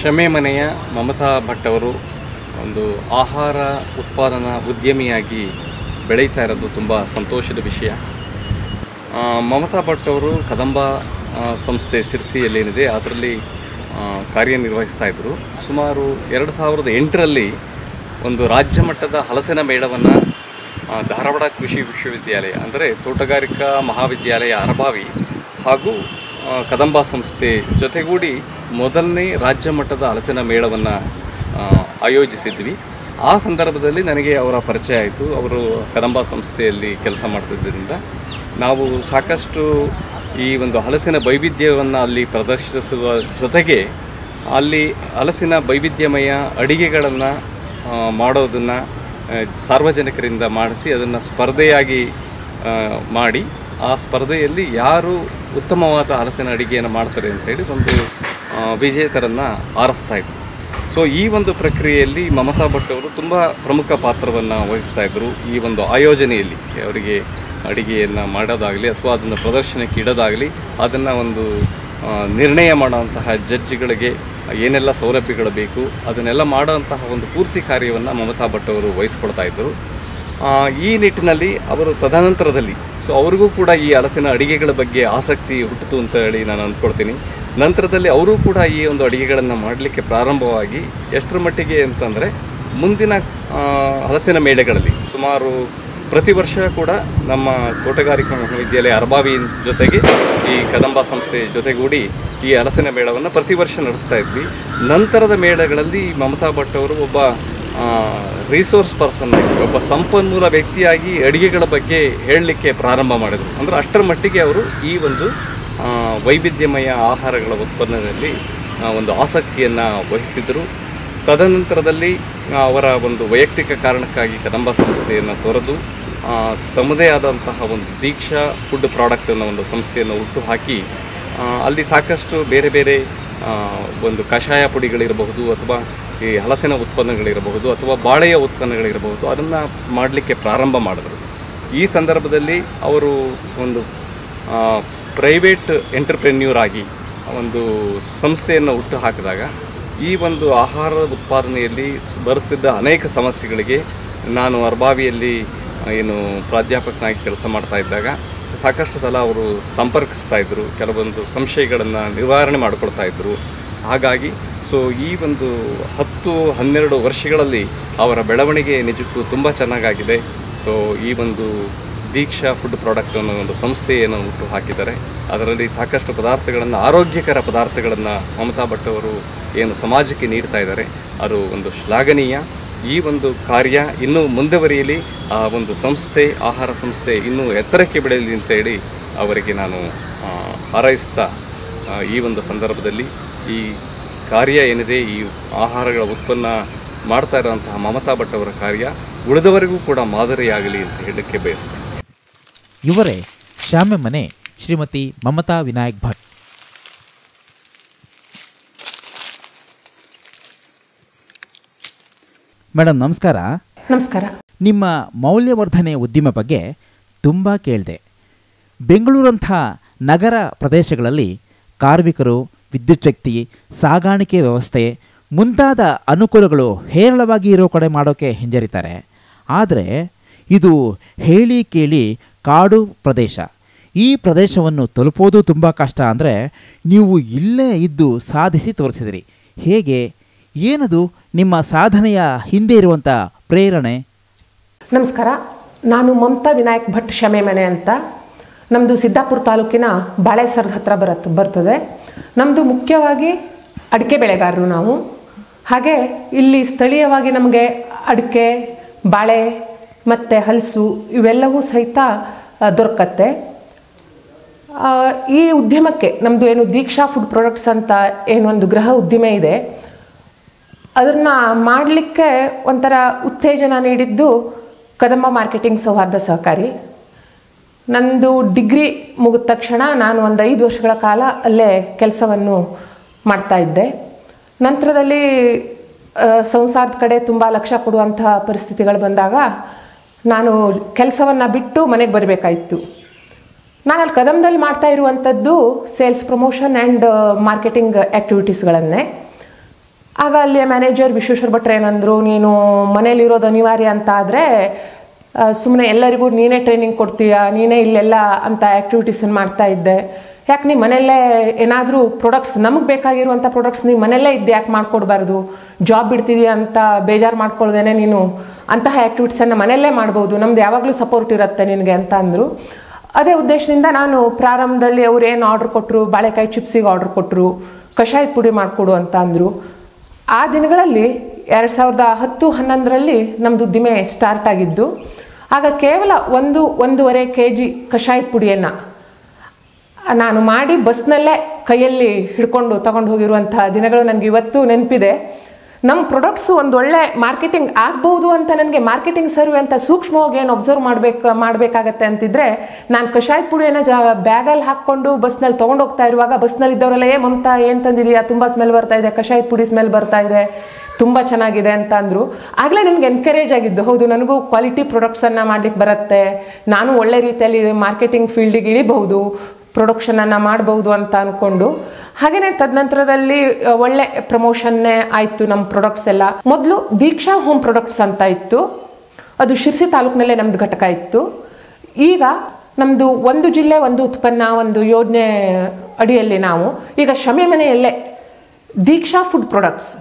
ಶಮೆ ಮನೆಯ ಮಮತಾ ಭಟ್ ಅವರು ಒಂದು ಆಹಾರ ಉತ್ಪಾದನಾ ಉದ್ಯಮಿಯಾಗಿ ಬೆಳೀತಾ ಇರೋದು ತುಂಬ ಸಂತೋಷದ ವಿಷಯ. ಮಮತಾ ಭಟ್ ಅವರು ಕದಂಬ ಸಂಸ್ಥೆ ಸಿರ್ಸಿಯಲ್ಲೇನಿದೆ ಅದರಲ್ಲಿ ಕಾರ್ಯನಿರ್ವಹಿಸ್ತಾ ಇದ್ದರು. ಸುಮಾರು 2008ರಲ್ಲಿ ಒಂದು ರಾಜ್ಯ ಮಟ್ಟದ ಹಲಸಿನ ಮೇಳವನ್ನು ಧಾರವಾಡ ಕೃಷಿ ವಿಶ್ವವಿದ್ಯಾಲಯ ಅಂದರೆ ತೋಟಗಾರಿಕಾ ಮಹಾವಿದ್ಯಾಲಯ ಅರಬಾವಿ ಹಾಗೂ ಕದಂಬ ಸಂಸ್ಥೆ ಜೊತೆಗೂಡಿ ಮೊದಲನೇ ರಾಜ್ಯ ಮಟ್ಟದ ಹಲಸಿನ ಮೇಳವನ್ನು ಆಯೋಜಿಸಿದ್ವಿ. ಆ ಸಂದರ್ಭದಲ್ಲಿ ನನಗೆ ಅವರ ಪರಿಚಯ ಆಯಿತು. ಅವರು ಕದಂಬ ಸಂಸ್ಥೆಯಲ್ಲಿ ಕೆಲಸ ಮಾಡ್ತಿದ್ದರಿಂದ ನಾವು ಸಾಕಷ್ಟು ಈ ಒಂದು ಹಲಸಿನ ವೈವಿಧ್ಯವನ್ನು ಅಲ್ಲಿ ಪ್ರದರ್ಶಿಸುವ ಜೊತೆಗೆ ಅಲ್ಲಿ ಹಲಸಿನ ವೈವಿಧ್ಯಮಯ ಅಡಿಗೆಗಳನ್ನು ಮಾಡೋದನ್ನು ಸಾರ್ವಜನಿಕರಿಂದ ಮಾಡಿಸಿ ಅದನ್ನು ಸ್ಪರ್ಧೆಯಾಗಿ ಮಾಡಿ ಆ ಸ್ಪರ್ಧೆಯಲ್ಲಿ ಯಾರು ಉತ್ತಮವಾದ ಹಲಸಿನ ಅಡಿಗೆಯನ್ನು ಮಾಡ್ತಾರೆ ಅಂತೇಳಿ ಒಂದು ವಿಜೇತರನ್ನು ಆರಿಸ್ತಾಯಿದ್ರು. ಸೊ ಈ ಒಂದು ಪ್ರಕ್ರಿಯೆಯಲ್ಲಿ ಮಮತಾ ಭಟ್ ಅವರು ತುಂಬ ಪ್ರಮುಖ ಪಾತ್ರವನ್ನು ವಹಿಸ್ತಾಯಿದ್ರು. ಈ ಒಂದು ಆಯೋಜನೆಯಲ್ಲಿ ಅವರಿಗೆ ಅಡಿಗೆಯನ್ನು ಮಾಡೋದಾಗಲಿ ಅಥವಾ ಅದನ್ನು ಪ್ರದರ್ಶನಕ್ಕೆ ಇಡೋದಾಗಲಿ ಅದನ್ನು ಒಂದು ನಿರ್ಣಯ ಮಾಡೋಂತಹ ಜಡ್ಜ್ಗಳಿಗೆ ಏನೆಲ್ಲ ಸೌಲಭ್ಯಗಳು ಬೇಕು ಅದನ್ನೆಲ್ಲ ಮಾಡೋಂತಹ ಒಂದು ಪೂರ್ತಿ ಕಾರ್ಯವನ್ನು ಮಮತಾ ಭಟ್ ಅವರು ವಹಿಸ್ಕೊಳ್ತಾಯಿದ್ದರು. ಈ ನಿಟ್ಟಿನಲ್ಲಿ ಅವರು ತದನಂತರದಲ್ಲಿ ಅವ್ರಿಗೂ ಕೂಡ ಈ ಹಲಸಿನ ಅಡಿಗೆಗಳ ಬಗ್ಗೆ ಆಸಕ್ತಿ ಹುಟ್ಟಿತು ಅಂತ ಹೇಳಿ ನಾನು ಅಂದ್ಕೊಳ್ತೀನಿ. ನಂತರದಲ್ಲಿ ಅವರು ಕೂಡ ಈ ಒಂದು ಅಡಿಗೆಗಳನ್ನು ಮಾಡಲಿಕ್ಕೆ ಪ್ರಾರಂಭವಾಗಿ ಎಷ್ಟರ ಮಟ್ಟಿಗೆ ಅಂತಂದರೆ ಮುಂದಿನ ಹಲಸಿನ ಮೇಳಗಳಲ್ಲಿ ಸುಮಾರು ಪ್ರತಿ ವರ್ಷ ಕೂಡ ನಮ್ಮ ತೋಟಗಾರಿಕಾ ಮಹಾವಿದ್ಯಾಲಯ ಅರಬಾವಿ ಜೊತೆಗೆ ಈ ಕದಂಬ ಸಂಸ್ಥೆ ಜೊತೆಗೂಡಿ ಈ ಹಲಸಿನ ಮೇಳವನ್ನು ಪ್ರತಿ ವರ್ಷ ನಡೆಸ್ತಾ ಇದ್ವಿ. ನಂತರದ ಮೇಳಗಳಲ್ಲಿ ಮಮತಾ ಭಟ್ ಅವರು ಒಬ್ಬ ರಿಸೋರ್ಸ್ ಪರ್ಸನ್ ಆಗಿ ಒಬ್ಬ ಸಂಪನ್ಮೂಲ ವ್ಯಕ್ತಿಯಾಗಿ ಅಡುಗೆಗಳ ಬಗ್ಗೆ ಹೇಳಲಿಕ್ಕೆ ಪ್ರಾರಂಭ ಮಾಡಿದರು. ಅಂದರೆ ಅಷ್ಟರ ಮಟ್ಟಿಗೆ ಅವರು ಈ ಒಂದು ವೈವಿಧ್ಯಮಯ ಆಹಾರಗಳ ಉತ್ಪನ್ನದಲ್ಲಿ ಒಂದು ಆಸಕ್ತಿಯನ್ನು ವಹಿಸಿದರು. ತದನಂತರದಲ್ಲಿ ಅವರ ಒಂದು ವೈಯಕ್ತಿಕ ಕಾರಣಕ್ಕಾಗಿ ಕದಂಬ ಸಂಸ್ಥೆಯನ್ನು ತೊರೆದು ತಮ್ಮದೇ ಆದಂತಹ ಒಂದು ದೀಕ್ಷಾ ಫುಡ್ ಪ್ರಾಡಕ್ಟ್ ಅನ್ನೋ ಒಂದು ಸಂಸ್ಥೆಯನ್ನು ಹುಟ್ಟುಹಾಕಿ ಅಲ್ಲಿ ಸಾಕಷ್ಟು ಬೇರೆ ಬೇರೆ ಒಂದು ಕಷಾಯ ಪುಡಿಗಳಿರಬಹುದು ಅಥವಾ ಈ ಹಲಸಿನ ಉತ್ಪನ್ನಗಳಿರಬಹುದು ಅಥವಾ ಬಾಳೆಯ ಉತ್ಪನ್ನಗಳಿರಬಹುದು ಅದನ್ನು ಮಾಡಲಿಕ್ಕೆ ಪ್ರಾರಂಭ ಮಾಡಿದರು. ಈ ಸಂದರ್ಭದಲ್ಲಿ ಅವರು ಒಂದು ಪ್ರೈವೇಟ್ ಎಂಟರ್ಪ್ರೆನ್ಯೂರ್ ಆಗಿ ಒಂದು ಸಂಸ್ಥೆಯನ್ನು ಹುಟ್ಟು ಹಾಕಿದಾಗ ಈ ಒಂದು ಆಹಾರ ಉತ್ಪಾದನೆಯಲ್ಲಿ ಬರುತ್ತಿದ್ದ ಅನೇಕ ಸಮಸ್ಯೆಗಳಿಗೆ ನಾನು ಅರಬಾವಿಯಲ್ಲಿ ಏನು ಪ್ರಾಧ್ಯಾಪಕನಾಗಿ ಕೆಲಸ ಮಾಡ್ತಾ ಇದ್ದಾಗ ಸಾಕಷ್ಟು ಸಲ ಅವರು ಸಂಪರ್ಕಿಸ್ತಾಯಿದ್ರು, ಕೆಲವೊಂದು ಸಂಶಯಗಳನ್ನು ನಿವಾರಣೆ ಮಾಡಿಕೊಳ್ತಾಯಿದ್ರು. ಹಾಗಾಗಿ ಈ ಒಂದು 10-12 ವರ್ಷಗಳಲ್ಲಿ ಅವರ ಬೆಳವಣಿಗೆ ನಿಜಕ್ಕೂ ತುಂಬ ಚೆನ್ನಾಗಾಗಿದೆ. ಈ ಒಂದು ದೀಕ್ಷಾ ಫುಡ್ ಪ್ರಾಡಕ್ಟ್ ಅನ್ನೋ ಒಂದು ಸಂಸ್ಥೆಯನ್ನು ಹುಟ್ಟು ಹಾಕಿದ್ದಾರೆ. ಅದರಲ್ಲಿ ಸಾಕಷ್ಟು ಪದಾರ್ಥಗಳನ್ನು ಆರೋಗ್ಯಕರ ಪದಾರ್ಥಗಳನ್ನು ಮಮತಾ ಭಟ್ ಅವರು ಏನು ಸಮಾಜಕ್ಕೆ ನೀಡ್ತಾ ಇದ್ದಾರೆ ಅದು ಒಂದು ಶ್ಲಾಘನೀಯ. ಈ ಒಂದು ಕಾರ್ಯ ಇನ್ನೂ ಮುಂದುವರಿಯಲಿ, ಆ ಒಂದು ಸಂಸ್ಥೆ ಆಹಾರ ಸಂಸ್ಥೆ ಇನ್ನೂ ಎತ್ತರಕ್ಕೆ ಬೆಳೆಯಲಿ ಅಂತೇಳಿ ಅವರಿಗೆ ನಾನು ಹಾರೈಸ್ತಾ ಈ ಒಂದು ಸಂದರ್ಭದಲ್ಲಿ ಈ ಕಾರ್ಯ ಏನಿದೆ ಈ ಆಹಾರಗಳ ಉತ್ಪನ್ನ ಮಾಡ್ತಾ ಇರೋಂತಹ ಮಮತಾ ಭಟ್ ಅವರ ಕಾರ್ಯ ಉಳಿದವರಿಗೂ ಕೂಡ ಮಾದರಿಯಾಗಲಿ ಅಂತ ಹೇಳಕ್ಕೆ ಬಯಸ್ತೇನೆ. ಇವರೇ ಶಾಮೆ ಮನೆ ಶ್ರೀಮತಿ ಮಮತಾ ವಿನಾಯಕ್ ಭಟ್. ಮೇಡಮ್ ನಮಸ್ಕಾರ. ನಮಸ್ಕಾರ. ನಿಮ್ಮ ಮೌಲ್ಯವರ್ಧನೆ ಉದ್ಯಮ ಬಗ್ಗೆ ತುಂಬ ಕೇಳಿದೆ. ಬೆಂಗಳೂರಂಥ ನಗರ ಪ್ರದೇಶಗಳಲ್ಲಿ ಕಾರ್ಮಿಕರು, ವಿದ್ಯುತ್ ಶಕ್ತಿ, ಸಾಗಾಣಿಕೆ ವ್ಯವಸ್ಥೆ ಮುಂತಾದ ಅನುಕೂಲಗಳು ಹೇರಳವಾಗಿ ಇರೋ ಕಡೆ ಮಾಡೋಕ್ಕೆ ಹಿಂಜರಿತಾರೆ. ಆದರೆ ಇದು ಹೇಳಿ ಕೇಳಿ ಕಾಡು ಪ್ರದೇಶ. ಈ ಪ್ರದೇಶವನ್ನು ತಲುಪೋದು ತುಂಬ ಕಷ್ಟ. ಅಂದರೆ ನೀವು ಇಲ್ಲೇ ಇದ್ದು ಸಾಧಿಸಿ ತೋರಿಸಿದಿರಿ. ಹೇಗೆ, ಏನದು ನಿಮ್ಮ ಸಾಧನೆಯ ಹಿಂದೆ ಇರುವಂಥ ಪ್ರೇರಣೆ? ನಮಸ್ಕಾರ. ನಾನು ಮಮತಾ ವಿನಾಯಕ್ ಭಟ್ ಶಮೆ ಮನೆ ಅಂತ. ನಮ್ಮದು ಸಿದ್ದಾಪುರ ತಾಲೂಕಿನ ಬಾಳೆಸರದ ಹತ್ರ ಬರ್ತದೆ. ನಮ್ಮದು ಮುಖ್ಯವಾಗಿ ಅಡಿಕೆ ಬೆಳೆಗಾರರು ನಾವು. ಹಾಗೆ ಇಲ್ಲಿ ಸ್ಥಳೀಯವಾಗಿ ನಮಗೆ ಅಡಿಕೆ, ಬಾಳೆ ಮತ್ತು ಹಲಸು ಇವೆಲ್ಲವೂ ಸಹಿತ ದೊರಕತ್ತೆ. ಈ ಉದ್ಯಮಕ್ಕೆ ನಮ್ಮದು ಏನು ದೀಕ್ಷಾ ಫುಡ್ ಪ್ರಾಡಕ್ಟ್ಸ್ ಅಂತ ಏನೊಂದು ಗೃಹ ಉದ್ದಿಮೆ ಇದೆ, ಅದನ್ನು ಮಾಡಲಿಕ್ಕೆ ಒಂಥರ ಉತ್ತೇಜನ ನೀಡಿದ್ದು ಕದಂಬ ಮಾರ್ಕೆಟಿಂಗ್ ಸೌಹಾರ್ದ ಸಹಕಾರಿ. ನಂದು ಡಿಗ್ರಿ ಮುಗಿದ ತಕ್ಷಣ ನಾನು ಒಂದು 5 ವರ್ಷಗಳ ಕಾಲ ಅಲ್ಲೇ ಕೆಲಸವನ್ನು ಮಾಡ್ತಾ ಇದ್ದೆ. ನಂತರದಲ್ಲಿ ಸಂಸಾರದ ಕಡೆ ತುಂಬ ಲಕ್ಷ್ಯ ಕೊಡುವಂಥ ಪರಿಸ್ಥಿತಿಗಳು ಬಂದಾಗ ನಾನು ಕೆಲಸವನ್ನು ಬಿಟ್ಟು ಮನೆಗೆ ಬರಬೇಕಾಯಿತು. ನಾನು ಅಲ್ಲಿ ಕದಂಬದಲ್ಲಿ ಮಾಡ್ತಾ ಇರುವಂಥದ್ದು ಸೇಲ್ಸ್ ಪ್ರಮೋಷನ್ ಆ್ಯಂಡ್ ಮಾರ್ಕೆಟಿಂಗ್ ಆ್ಯಕ್ಟಿವಿಟೀಸ್ಗಳನ್ನೇ. ಆಗ ಅಲ್ಲಿಯ ಮ್ಯಾನೇಜರ್ ವಿಶ್ವೇಶ್ವರ ಭಟ್ರು ಏನಂದರು, ನೀನು ಮನೇಲಿರೋದು ಅನಿವಾರ್ಯ ಅಂತ ಆದರೆ ಸುಮ್ಮನೆ ಎಲ್ಲರಿಗೂ ನೀನೇ ಟ್ರೈನಿಂಗ್ ಕೊಡ್ತೀಯಾ, ನೀನೇ ಇಲ್ಲೆಲ್ಲ ಅಂತ ಆ್ಯಕ್ಟಿವಿಟೀಸನ್ನು ಮಾಡ್ತಾ ಇದ್ದೆ, ಯಾಕೆ ನೀ ಮನೆಯಲ್ಲೇ ಏನಾದರೂ ಪ್ರಾಡಕ್ಟ್ಸ್ ನಮಗೆ ಬೇಕಾಗಿರುವಂಥ ಪ್ರಾಡಕ್ಟ್ಸ್ ನೀ ಮನೆಯಲ್ಲೇ ಇದ್ದು ಯಾಕೆ ಮಾಡಿಕೊಡ್ಬಾರ್ದು, ಜಾಬ್ ಬಿಡ್ತಿದೀಯ ಅಂತ ಬೇಜಾರು ಮಾಡ್ಕೊಳ್ದೇನೆ ನೀನು ಅಂತಹ ಆ್ಯಕ್ಟಿವಿಟೀಸನ್ನು ಮನೆಯಲ್ಲೇ ಮಾಡ್ಬೋದು, ನಮ್ದು ಯಾವಾಗಲೂ ಸಪೋರ್ಟ್ ಇರುತ್ತೆ ನಿನಗೆ ಅಂತ ಅಂದರು. ಅದೇ ಉದ್ದೇಶದಿಂದ ನಾನು ಪ್ರಾರಂಭದಲ್ಲಿ ಅವ್ರು ಏನು ಆರ್ಡ್ರ್ ಕೊಟ್ಟರು, ಬಾಳೆಕಾಯಿ ಚಿಪ್ಸಿಗೆ ಆರ್ಡ್ರ್ ಕೊಟ್ಟರು, ಕಷಾಯದ ಪುಡಿ ಮಾಡಿಕೊಡು ಅಂತ ಅಂದರು. ಆ ದಿನಗಳಲ್ಲಿ 2010-11ರಲ್ಲಿ ನಮ್ಮದು ಉದ್ದಿಮೆ ಸ್ಟಾರ್ಟ್ ಆಗಿದ್ದು. ಆಗ ಕೇವಲ 1-1.5 kg ಕಷಾಯದ ಪುಡಿಯನ್ನು ನಾನು ಮಾಡಿ ಬಸ್ನಲ್ಲೇ ಕೈಯಲ್ಲಿ ಹಿಡ್ಕೊಂಡು ತಗೊಂಡು ಹೋಗಿರುವಂತಹ ದಿನಗಳು ನನಗೆ ಇವತ್ತು ನೆನಪಿದೆ. ನಮ್ಮ ಪ್ರಾಡಕ್ಟ್ಸು ಒಂದು ಒಳ್ಳೆ ಮಾರ್ಕೆಟಿಂಗ್ ಆಗ್ಬೋದು ಅಂತ ನನಗೆ ಮಾರ್ಕೆಟಿಂಗ್ ಸರ್ವೆ ಅಂತ ಸೂಕ್ಷ್ಮವಾಗಿ ಏನು ಅಬ್ಸರ್ವ್ ಮಾಡಬೇಕಾಗತ್ತೆ ಅಂತಿದ್ರೆ, ನಾನು ಕಷಾಯದ ಪುಡಿಯನ್ನು ಬ್ಯಾಗಲ್ಲಿ ಹಾಕ್ಕೊಂಡು ಬಸ್ನಲ್ಲಿ ತೊಗೊಂಡು ಹೋಗ್ತಾ ಇರುವಾಗ ಬಸ್ನಲ್ಲಿ ಇದ್ದವರೆಲ್ಲ ಮಮತಾ ಏನು ತಂದಿದೆಯಾ, ತುಂಬ ಸ್ಮೆಲ್ ಬರ್ತಾ ಇದೆ, ಕಷಾಯದ ಪುಡಿ ಸ್ಮೆಲ್ ಬರ್ತಾ ಇದೆ, ತುಂಬ ಚೆನ್ನಾಗಿದೆ ಅಂತ ಅಂದರು. ಆಗಲೇ ನನಗೆ ಎನ್ಕರೇಜ್ ಆಗಿದ್ದು, ಹೌದು ನನಗೂ ಕ್ವಾಲಿಟಿ ಪ್ರಾಡಕ್ಟ್ಸನ್ನು ಮಾಡಲಿಕ್ಕೆ ಬರುತ್ತೆ, ನಾನು ಒಳ್ಳೆ ರೀತಿಯಲ್ಲಿ ಮಾರ್ಕೆಟಿಂಗ್ ಫೀಲ್ಡಿಗೆ ಇಳಿಬಹುದು, ಪ್ರೊಡಕ್ಷನನ್ನು ಮಾಡ್ಬೋದು ಅಂತ ಅಂದ್ಕೊಂಡು. ಹಾಗೆಯೇ ತದನಂತರದಲ್ಲಿ ಒಳ್ಳೆ ಪ್ರಮೋಷನ್ನೇ ಆಯಿತು ನಮ್ಮ ಪ್ರಾಡಕ್ಟ್ಸ್ ಎಲ್ಲ. ಮೊದಲು ದೀಕ್ಷಾ ಹೋಮ್ ಪ್ರಾಡಕ್ಟ್ಸ್ ಅಂತ ಇತ್ತು, ಅದು ಶಿರ್ಸಿ ತಾಲೂಕಿನಲ್ಲೇ ನಮ್ಮದು ಘಟಕ ಇತ್ತು. ಈಗ ನಮ್ಮದು ಒಂದು ಜಿಲ್ಲೆ ಒಂದು ಉತ್ಪನ್ನ ಒಂದು ಯೋಜನೆ ಅಡಿಯಲ್ಲಿ ನಾವು ಈಗ ಶಮೆ ಮನೆಯಲ್ಲೇ ದೀಕ್ಷಾ ಫುಡ್ ಪ್ರಾಡಕ್ಟ್ಸ್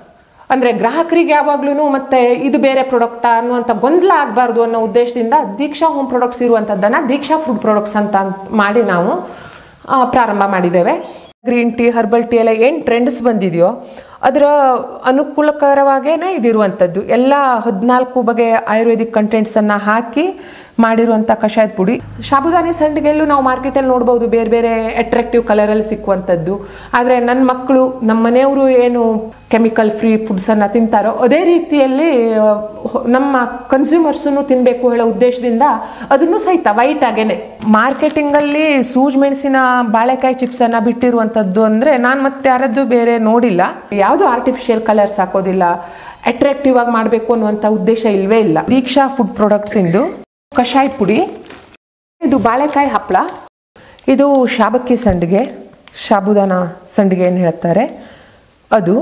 ಅಂದರೆ ಗ್ರಾಹಕರಿಗೆ ಯಾವಾಗ್ಲೂ ಮತ್ತೆ ಇದು ಬೇರೆ ಪ್ರಾಡಕ್ಟಾ ಅನ್ನುವಂಥ ಗೊಂದಲ ಆಗಬಾರ್ದು ಅನ್ನೋ ಉದ್ದೇಶದಿಂದ ದೀಕ್ಷಾ ಹೋಮ್ ಪ್ರಾಡಕ್ಟ್ಸ್ ಇರುವಂಥದ್ದನ್ನು ದೀಕ್ಷಾ ಫುಡ್ ಪ್ರಾಡಕ್ಟ್ಸ್ ಅಂತ ಮಾಡಿ ನಾವು ಪ್ರಾರಂಭ ಮಾಡಿದ್ದೇವೆ. ಗ್ರೀನ್ ಟೀ, ಹರ್ಬಲ್ ಟೀ ಎಲ್ಲ ಏನು ಟ್ರೆಂಡ್ಸ್ ಬಂದಿದೆಯೋ ಅದರ ಅನುಕೂಲಕರವಾಗೇನೆ ಇದಿರುವಂಥದ್ದು. ಎಲ್ಲ 14 ಬಗೆಯ ಆಯುರ್ವೇದಿಕ್ ಕಂಟೆಂಟ್ಸನ್ನು ಹಾಕಿ ಮಾಡಿರುವಂಥ ಕಷಾಯದ ಪುಡಿ. ಸಾಬುದಾನಿ ಸಂಡಿಗೆಲ್ಲೂ ನಾವು ಮಾರ್ಕೆಟಲ್ಲಿ ನೋಡ್ಬೋದು ಬೇರೆ ಬೇರೆ ಅಟ್ರಾಕ್ಟಿವ್ ಕಲರಲ್ಲಿ ಸಿಕ್ಕುವಂಥದ್ದು. ಆದರೆ ನನ್ನ ಮಕ್ಕಳು, ನಮ್ಮ ಮನೆಯವರು ಏನು ಕೆಮಿಕಲ್ ಫ್ರೀ ಫುಡ್ಸನ್ನು ತಿಂತಾರೋ ಅದೇ ರೀತಿಯಲ್ಲಿ ನಮ್ಮ ಕನ್ಸ್ಯೂಮರ್ಸನ್ನು ತಿನ್ನಬೇಕು ಹೇಳೋ ಉದ್ದೇಶದಿಂದ ಅದನ್ನು ಸಹಿತ ವೈಟ್ ಆಗೇನೆ ಮಾರ್ಕೆಟಿಂಗಲ್ಲಿ ಸೂಜ್ ಮೆಣಸಿನ ಬಾಳೆಕಾಯಿ ಚಿಪ್ಸನ್ನು ಬಿಟ್ಟಿರುವಂಥದ್ದು. ಅಂದರೆ ನಾನು ಮತ್ತೆ ಯಾರದ್ದು ಬೇರೆ ನೋಡಿಲ್ಲ, ಯಾವುದು ಆರ್ಟಿಫಿಷಿಯಲ್ ಕಲರ್ಸ್ ಹಾಕೋದಿಲ್ಲ, ಅಟ್ರಾಕ್ಟಿವ್ ಆಗಿ ಮಾಡಬೇಕು ಅನ್ನುವಂಥ ಉದ್ದೇಶ ಇಲ್ವೇ ಇಲ್ಲ. ದೀಕ್ಷಾ ಫುಡ್ ಪ್ರಾಡಕ್ಟ್ಸ್ ಇಂದು ಕಷಾಯದ ಪುಡಿ, ಇದು ಬಾಳೆಕಾಯಿ ಹಪ್ಪಳ, ಇದು ಶಾಬಕ್ಕಿ ಸಂಡಿಗೆ, ಸಾಬುದಾನ ಸಂಡಿಗೆ ಏನು ಹೇಳ್ತಾರೆ ಅದು,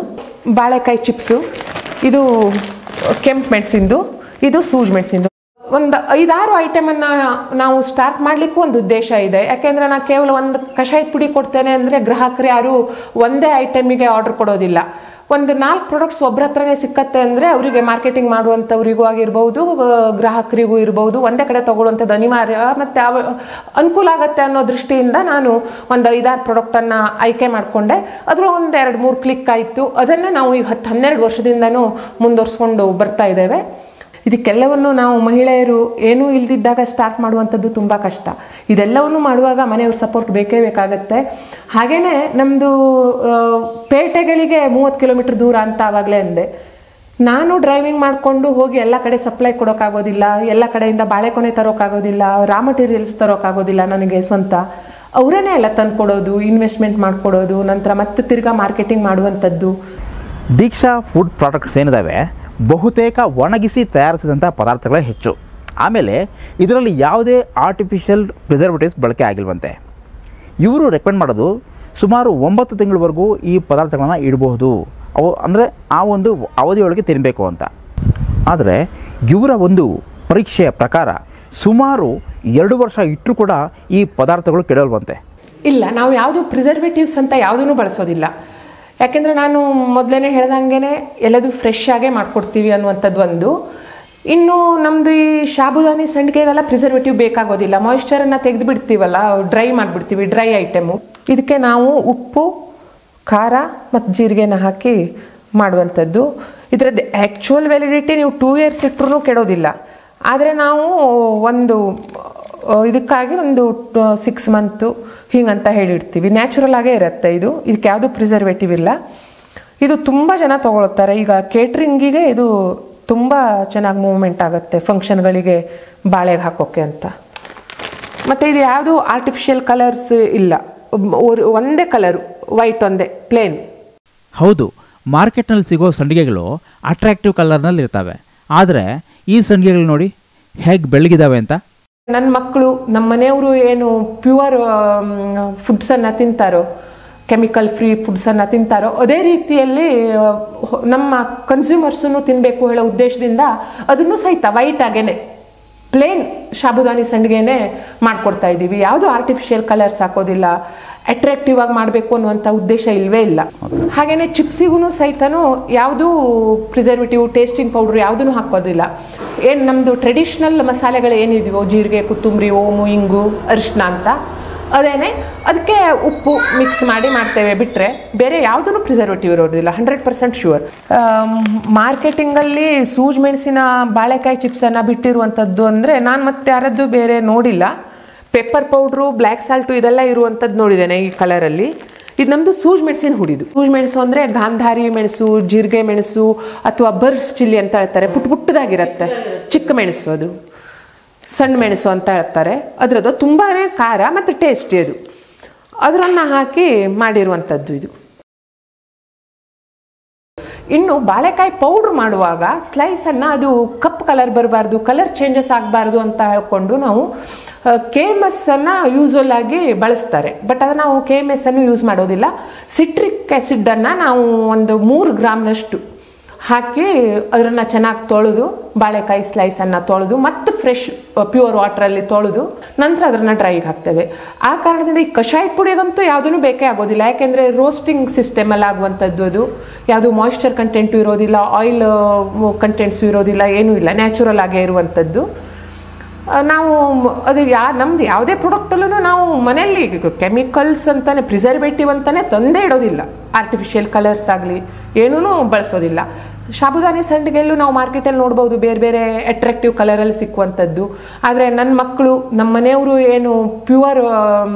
ಬಾಳೆಕಾಯಿ ಚಿಪ್ಸು, ಇದು ಕೆಂಪು ಮೆಣಸಿಂದು, ಇದು ಸೂಜ್ ಮೆಣಸಿಂದು. ಒಂದು 5-6 ಐಟಮನ್ನು ನಾವು ಸ್ಟಾರ್ಟ್ ಮಾಡಲಿಕ್ಕೂ ಒಂದು ಉದ್ದೇಶ ಇದೆ. ಯಾಕೆಂದರೆ ನಾನು ಕೇವಲ ಒಂದು ಕಷಾಯದ ಪುಡಿ ಕೊಡ್ತೇನೆ ಅಂದರೆ ಗ್ರಾಹಕರು ಯಾರು ಒಂದೇ ಐಟಮಿಗೆ ಆರ್ಡರ್ ಕೊಡೋದಿಲ್ಲ. ಒಂದು 4 ಪ್ರಾಡಕ್ಟ್ಸ್ ಒಬ್ಬರ ಹತ್ರನೇ ಸಿಕ್ಕತ್ತೆ ಅಂದರೆ ಅವರಿಗೆ ಮಾರ್ಕೆಟಿಂಗ್ ಮಾಡುವಂಥವ್ರಿಗೂ ಆಗಿರ್ಬೋದು, ಗ್ರಾಹಕರಿಗೂ ಇರ್ಬೋದು, ಒಂದೇ ಕಡೆ ತೊಗೊಳ್ಳುವಂಥದ್ದು ಅನಿವಾರ್ಯ ಮತ್ತು ಅನುಕೂಲ ಆಗುತ್ತೆ ಅನ್ನೋ ದೃಷ್ಟಿಯಿಂದ ನಾನು ಒಂದು 5-6 ಪ್ರಾಡಕ್ಟನ್ನು ಆಯ್ಕೆ ಮಾಡಿಕೊಂಡೆ. ಅದರ ಒಂದು 2-3 ಕ್ಲಿಕ್ ಆಯಿತು. ಅದನ್ನು ನಾವು ಈಗ 10-12 ವರ್ಷದಿಂದನೂ ಮುಂದುವರಿಸ್ಕೊಂಡು ಬರ್ತಾ ಇದ್ದೇವೆ. ಇದಕ್ಕೆಲ್ಲವನ್ನು ನಾವು ಮಹಿಳೆಯರು ಏನೂ ಇಲ್ದಿದ್ದಾಗ ಸ್ಟಾರ್ಟ್ ಮಾಡುವಂಥದ್ದು ತುಂಬ ಕಷ್ಟ. ಇದೆಲ್ಲವನ್ನು ಮಾಡುವಾಗ ಮನೆಯವ್ರ ಸಪೋರ್ಟ್ ಬೇಕೇ ಬೇಕಾಗತ್ತೆ. ಹಾಗೆಯೇ ನಮ್ಮದು ಪೇಟೆಗಳಿಗೆ 30 ಕಿಲೋಮೀಟರ್ ದೂರ ಅಂತ ಆವಾಗಲೇ ಅಂದೆ. ನಾನು ಡ್ರೈವಿಂಗ್ ಮಾಡಿಕೊಂಡು ಹೋಗಿ ಎಲ್ಲ ಕಡೆ ಸಪ್ಲೈ ಕೊಡೋಕ್ಕಾಗೋದಿಲ್ಲ, ಎಲ್ಲ ಕಡೆಯಿಂದ ಬಾಳೆಕೊನೆ ತರೋಕ್ಕಾಗೋದಿಲ್ಲ, ರಾ ಮಟೀರಿಯಲ್ಸ್ ತರೋಕ್ಕಾಗೋದಿಲ್ಲ ನನಗೆ ಸ್ವಂತ. ಅವರನ್ನೇ ಎಲ್ಲ ತಂದು ಕೊಡೋದು, ಇನ್ವೆಸ್ಟ್ಮೆಂಟ್ ಮಾಡಿಕೊಡೋದು, ನಂತರ ಮತ್ತೆ ತಿರ್ಗಾ ಮಾರ್ಕೆಟಿಂಗ್ ಮಾಡುವಂಥದ್ದು. ದೀಕ್ಷಾ ಫುಡ್ ಪ್ರಾಡಕ್ಟ್ಸ್ ಏನಿದ್ದಾವೆ ಬಹುತೇಕ ಒಣಗಿಸಿ ತಯಾರಿಸಿದಂಥ ಪದಾರ್ಥಗಳೇ ಹೆಚ್ಚು. ಆಮೇಲೆ ಇದರಲ್ಲಿ ಯಾವುದೇ ಆರ್ಟಿಫಿಷಿಯಲ್ ಪ್ರಿಸರ್ವೇಟಿವ್ಸ್ ಬಳಕೆ ಆಗಿಲ್ವಂತೆ. ಇವರು ರೆಕಮೆಂಡ್ ಮಾಡೋದು ಸುಮಾರು 9 ತಿಂಗಳವರೆಗೂ ಈ ಪದಾರ್ಥಗಳನ್ನು ಇಡಬಹುದು, ಅವು ಅಂದರೆ ಆ ಒಂದು ಅವಧಿಯೊಳಗೆ ತಿನ್ನಬೇಕು ಅಂತ. ಆದರೆ ಇವರ ಒಂದು ಪರೀಕ್ಷೆಯ ಪ್ರಕಾರ ಸುಮಾರು 2 ವರ್ಷ ಇಟ್ಟರೂ ಕೂಡ ಈ ಪದಾರ್ಥಗಳು ಕೆಡಲ್ವಂತೆ. ಇಲ್ಲ, ನಾವು ಯಾವುದು ಪ್ರಿಸರ್ವೇಟಿವ್ಸ್ ಅಂತ ಯಾವುದೂ ಬಳಸೋದಿಲ್ಲ. ಯಾಕೆಂದರೆ ನಾನು ಮೊದಲೇ ಹೇಳ್ದಂಗೆ ಎಲ್ಲದೂ ಫ್ರೆಶ್ ಆಗೇ ಮಾಡಿಕೊಡ್ತೀವಿ ಅನ್ನುವಂಥದ್ದು ಒಂದು. ಇನ್ನು ನಮ್ಮದು ಈ ಸಾಬುದಾನಿ ಸಂಡಿಗೆಗೆಲ್ಲ ಪ್ರಿಸರ್ವೇಟಿವ್ ಬೇಕಾಗೋದಿಲ್ಲ. ಮಾಯಿಶ್ಚರನ್ನು ತೆಗೆದು ಬಿಡ್ತೀವಲ್ಲ, ಡ್ರೈ ಮಾಡಿಬಿಡ್ತೀವಿ, ಡ್ರೈ ಐಟಮು. ಇದಕ್ಕೆ ನಾವು ಉಪ್ಪು, ಖಾರ ಮತ್ತು ಜೀರಿಗೆನ ಹಾಕಿ ಮಾಡುವಂಥದ್ದು. ಇದರದ್ದು ಆ್ಯಕ್ಚುಯಲ್ ವ್ಯಾಲಿಡಿಟಿ ನೀವು 2 years ಇಟ್ಟರೂ ಕೆಡೋದಿಲ್ಲ. ಆದರೆ ನಾವು ಒಂದು ಇದಕ್ಕಾಗಿ ಒಂದು 6 months ಹಿಂಗಂತ ಹೇಳಿರ್ತೀವಿ. ನ್ಯಾಚುರಲ್ ಆಗೇ ಇರುತ್ತೆ ಇದು. ಇದಕ್ಕೆ ಯಾವುದೂ ಪ್ರಿಸರ್ವೇಟಿವ್ ಇಲ್ಲ. ಇದು ತುಂಬ ಜನ ತೊಗೊಳ್ತಾರೆ. ಈಗ ಕೇಟ್ರಿಂಗಿಗೆ ಇದು ತುಂಬ ಚೆನ್ನಾಗಿ ಮೂವ್ಮೆಂಟ್ ಆಗುತ್ತೆ, ಫಂಕ್ಷನ್ಗಳಿಗೆ ಬಾಳೆಗೆ ಹಾಕೋಕ್ಕೆ ಅಂತ. ಮತ್ತು ಇದು ಯಾವುದು ಆರ್ಟಿಫಿಷಿಯಲ್ ಕಲರ್ಸ್ ಇಲ್ಲ, ಒಂದೇ ಕಲರು, ವೈಟ್ ಒಂದೇ, ಪ್ಲೇನ್. ಹೌದು, ಮಾರ್ಕೆಟ್ನಲ್ಲಿ ಸಿಗೋ ಸಂಡಿಗೆಗಳು ಅಟ್ರಾಕ್ಟಿವ್ ಕಲರ್ನಲ್ಲಿ ಇರ್ತವೆ. ಆದರೆ ಈ ಸಂಡಿಗೆಗಳು ನೋಡಿ ಹೇಗೆ ಬೆಳಗಿದಾವೆ ಅಂತ. ನನ್ನ ಮಕ್ಕಳು, ನಮ್ಮ ಮನೆಯವರು ಏನು ಪ್ಯೂರ್ ಫುಡ್ಸನ್ನು ತಿಂತಾರೋ ಕೆಮಿಕಲ್ ಫ್ರೀ ಫುಡ್ಸನ್ನು ತಿಂತಾರೋ ಅದೇ ರೀತಿಯಲ್ಲಿ ನಮ್ಮ ಕನ್ಸ್ಯೂಮರ್ಸನ್ನು ತಿನ್ನಬೇಕು ಹೇಳೋ ಉದ್ದೇಶದಿಂದ ಅದನ್ನು ಸಹಿತ ವೈಟ್ ಆಗೇನೆ ಪ್ಲೇನ್ ಸಾಬುದಾನಿ ಸಂಡಿಗೆನೆ ಮಾಡ್ಕೊಡ್ತಾ ಇದ್ದೀವಿ. ಯಾವುದು ಆರ್ಟಿಫಿಷಿಯಲ್ ಕಲರ್ಸ್ ಹಾಕೋದಿಲ್ಲ, ಅಟ್ರಾಕ್ಟಿವ್ ಆಗಿ ಮಾಡಬೇಕು ಅನ್ನುವಂಥ ಉದ್ದೇಶ ಇಲ್ಲವೇ ಇಲ್ಲ. ಹಾಗೆಯೇ ಚಿಪ್ಸಿಗೂ ಸಹಿತನೂ ಯಾವುದೂ ಪ್ರಿಸರ್ವೇಟಿವ್, ಟೇಸ್ಟಿಂಗ್ ಪೌಡ್ರ್ ಯಾವುದೂ ಹಾಕೋದಿಲ್ಲ. ಏನು ನಮ್ಮದು ಟ್ರೆಡಿಷ್ನಲ್ ಮಸಾಲೆಗಳು ಏನಿದೆಯೋ ಜೀರಿಗೆ, ಕೊತ್ತಂಬರಿ, ಓಮು, ಇಂಗು, ಅರಿಶಿನ ಅಂತ ಅದೇನೆ ಅದಕ್ಕೆ ಉಪ್ಪು ಮಿಕ್ಸ್ ಮಾಡಿ ಮಾಡ್ತೇವೆ ಬಿಟ್ಟರೆ ಬೇರೆ ಯಾವುದೂ ಪ್ರಿಸರ್ವೇಟಿವ್ ಇರೋದಿಲ್ಲ. 100% ಶ್ಯೂರ್. ಮಾರ್ಕೆಟಿಂಗಲ್ಲಿ ಸೂಜಿ ಮೆಣಸಿನ ಬಾಳೆಕಾಯಿ ಚಿಪ್ಸನ್ನು ಬಿಟ್ಟಿರುವಂಥದ್ದು ಅಂದರೆ ನಾನು ಮತ್ತೆ ಯಾರದ್ದು ಬೇರೆ ನೋಡಿಲ್ಲ. ಪೆಪ್ಪರ್ ಪೌಡ್ರು, ಬ್ಲ್ಯಾಕ್ ಸಾಲ್ಟು ಇದೆಲ್ಲ ಇರುವಂಥದ್ದು ನೋಡಿದ್ದೇನೆ ಈ ಕಲರಲ್ಲಿ. ಇದು ನಮ್ಮದು ಸೂಜಿ ಮೆಣಸಿನ ಹುಡಿದು. ಸೂಜಿ ಮೆಣಸು ಅಂದರೆ ಗಾಂಧಾರಿ ಮೆಣಸು, ಜೀರಿಗೆ ಮೆಣಸು ಅಥವಾ ಬರ್ಸ್ ಚಿಲ್ಲಿ ಅಂತ ಹೇಳ್ತಾರೆ. ಪುಟ್ಟದಾಗಿರುತ್ತೆ, ಚಿಕ್ಕ ಮೆಣಸು, ಅದು ಸಣ್ಣ ಮೆಣಸು ಅಂತ ಹೇಳ್ತಾರೆ. ಅದರದ್ದು ತುಂಬಾ ಖಾರ ಮತ್ತು ಟೇಸ್ಟಿ ಅದು. ಅದರನ್ನು ಹಾಕಿ ಮಾಡಿರುವಂಥದ್ದು ಇದು. ಇನ್ನು ಬಾಳೆಕಾಯಿ ಪೌಡ್ರ್ ಮಾಡುವಾಗ ಸ್ಲೈಸನ್ನು ಅದು ಕಪ್ ಕಲರ್ ಬರಬಾರ್ದು, ಕಲರ್ ಚೇಂಜಸ್ ಆಗಬಾರ್ದು ಅಂತ ಹೇಳ್ಕೊಂಡು ನಾವು KMS ಅನ್ನು ಯೂಸ್ವಲ್ ಆಗಿ ಬಳಸ್ತಾರೆ. ಬಟ್ ಅದು ನಾವು KMS ಅನ್ನು ಯೂಸ್ ಮಾಡೋದಿಲ್ಲ. ಸಿಟ್ರಿಕ್ ಆ್ಯಸಿಡನ್ನು ನಾವು ಒಂದು 3 ಗ್ರಾಮ್ನಷ್ಟು ಹಾಕಿ ಅದನ್ನು ಚೆನ್ನಾಗಿ ತೊಳೆದು, ಬಾಳೆಕಾಯಿ ಸ್ಲೈಸನ್ನು ತೊಳೆದು ಮತ್ತು ಫ್ರೆಶ್ ಪ್ಯೂರ್ ವಾಟ್ರಲ್ಲಿ ತೊಳೆದು ನಂತರ ಅದನ್ನು ಡ್ರೈಗೆ ಹಾಕ್ತೇವೆ. ಆ ಕಾರಣದಿಂದ ಈ ಕಷಾಯದ ಪುಡಿಗಂತೂ ಯಾವುದೂ ಬೇಕೇ ಆಗೋದಿಲ್ಲ. ಯಾಕೆಂದರೆ ರೋಸ್ಟಿಂಗ್ ಸಿಸ್ಟಮಲ್ಲಿ ಆಗುವಂಥದ್ದು ಅದು. ಯಾವುದು ಮಾಯಿಶ್ಚರ್ ಕಂಟೆಂಟು ಇರೋದಿಲ್ಲ, ಆಯಿಲ್ ಕಂಟೆಂಟ್ಸು ಇರೋದಿಲ್ಲ, ಏನೂ ಇಲ್ಲ, ನ್ಯಾಚುರಲ್ ಆಗೇ ಇರುವಂಥದ್ದು. ನಾವು ಅದು ನಮ್ದು ಯಾವುದೇ ಪ್ರಾಡಕ್ಟಲ್ಲೂ ನಾವು ಮನೆಯಲ್ಲಿ ಕೆಮಿಕಲ್ಸ್ ಅಂತಾನೆ, ಪ್ರಿಸರ್ವೇಟಿವ್ ಅಂತಾನೆ ತಂದೇ ಇಡೋದಿಲ್ಲ. ಆರ್ಟಿಫಿಷಿಯಲ್ ಕಲರ್ಸ್ ಆಗಲಿ ಏನೂ ಬಳಸೋದಿಲ್ಲ. ಸಾಬುದಾನಿ ಸಂಡಿಗೆಯಲ್ಲೂ ನಾವು ಮಾರ್ಕೆಟಲ್ಲಿ ನೋಡ್ಬೋದು ಬೇರೆ ಬೇರೆ ಅಟ್ರಾಕ್ಟಿವ್ ಕಲರಲ್ಲಿ ಸಿಕ್ಕುವಂಥದ್ದು. ಆದರೆ ನನ್ನ ಮಕ್ಕಳು, ನಮ್ಮ ಮನೆಯವರು ಏನು ಪ್ಯೂರ್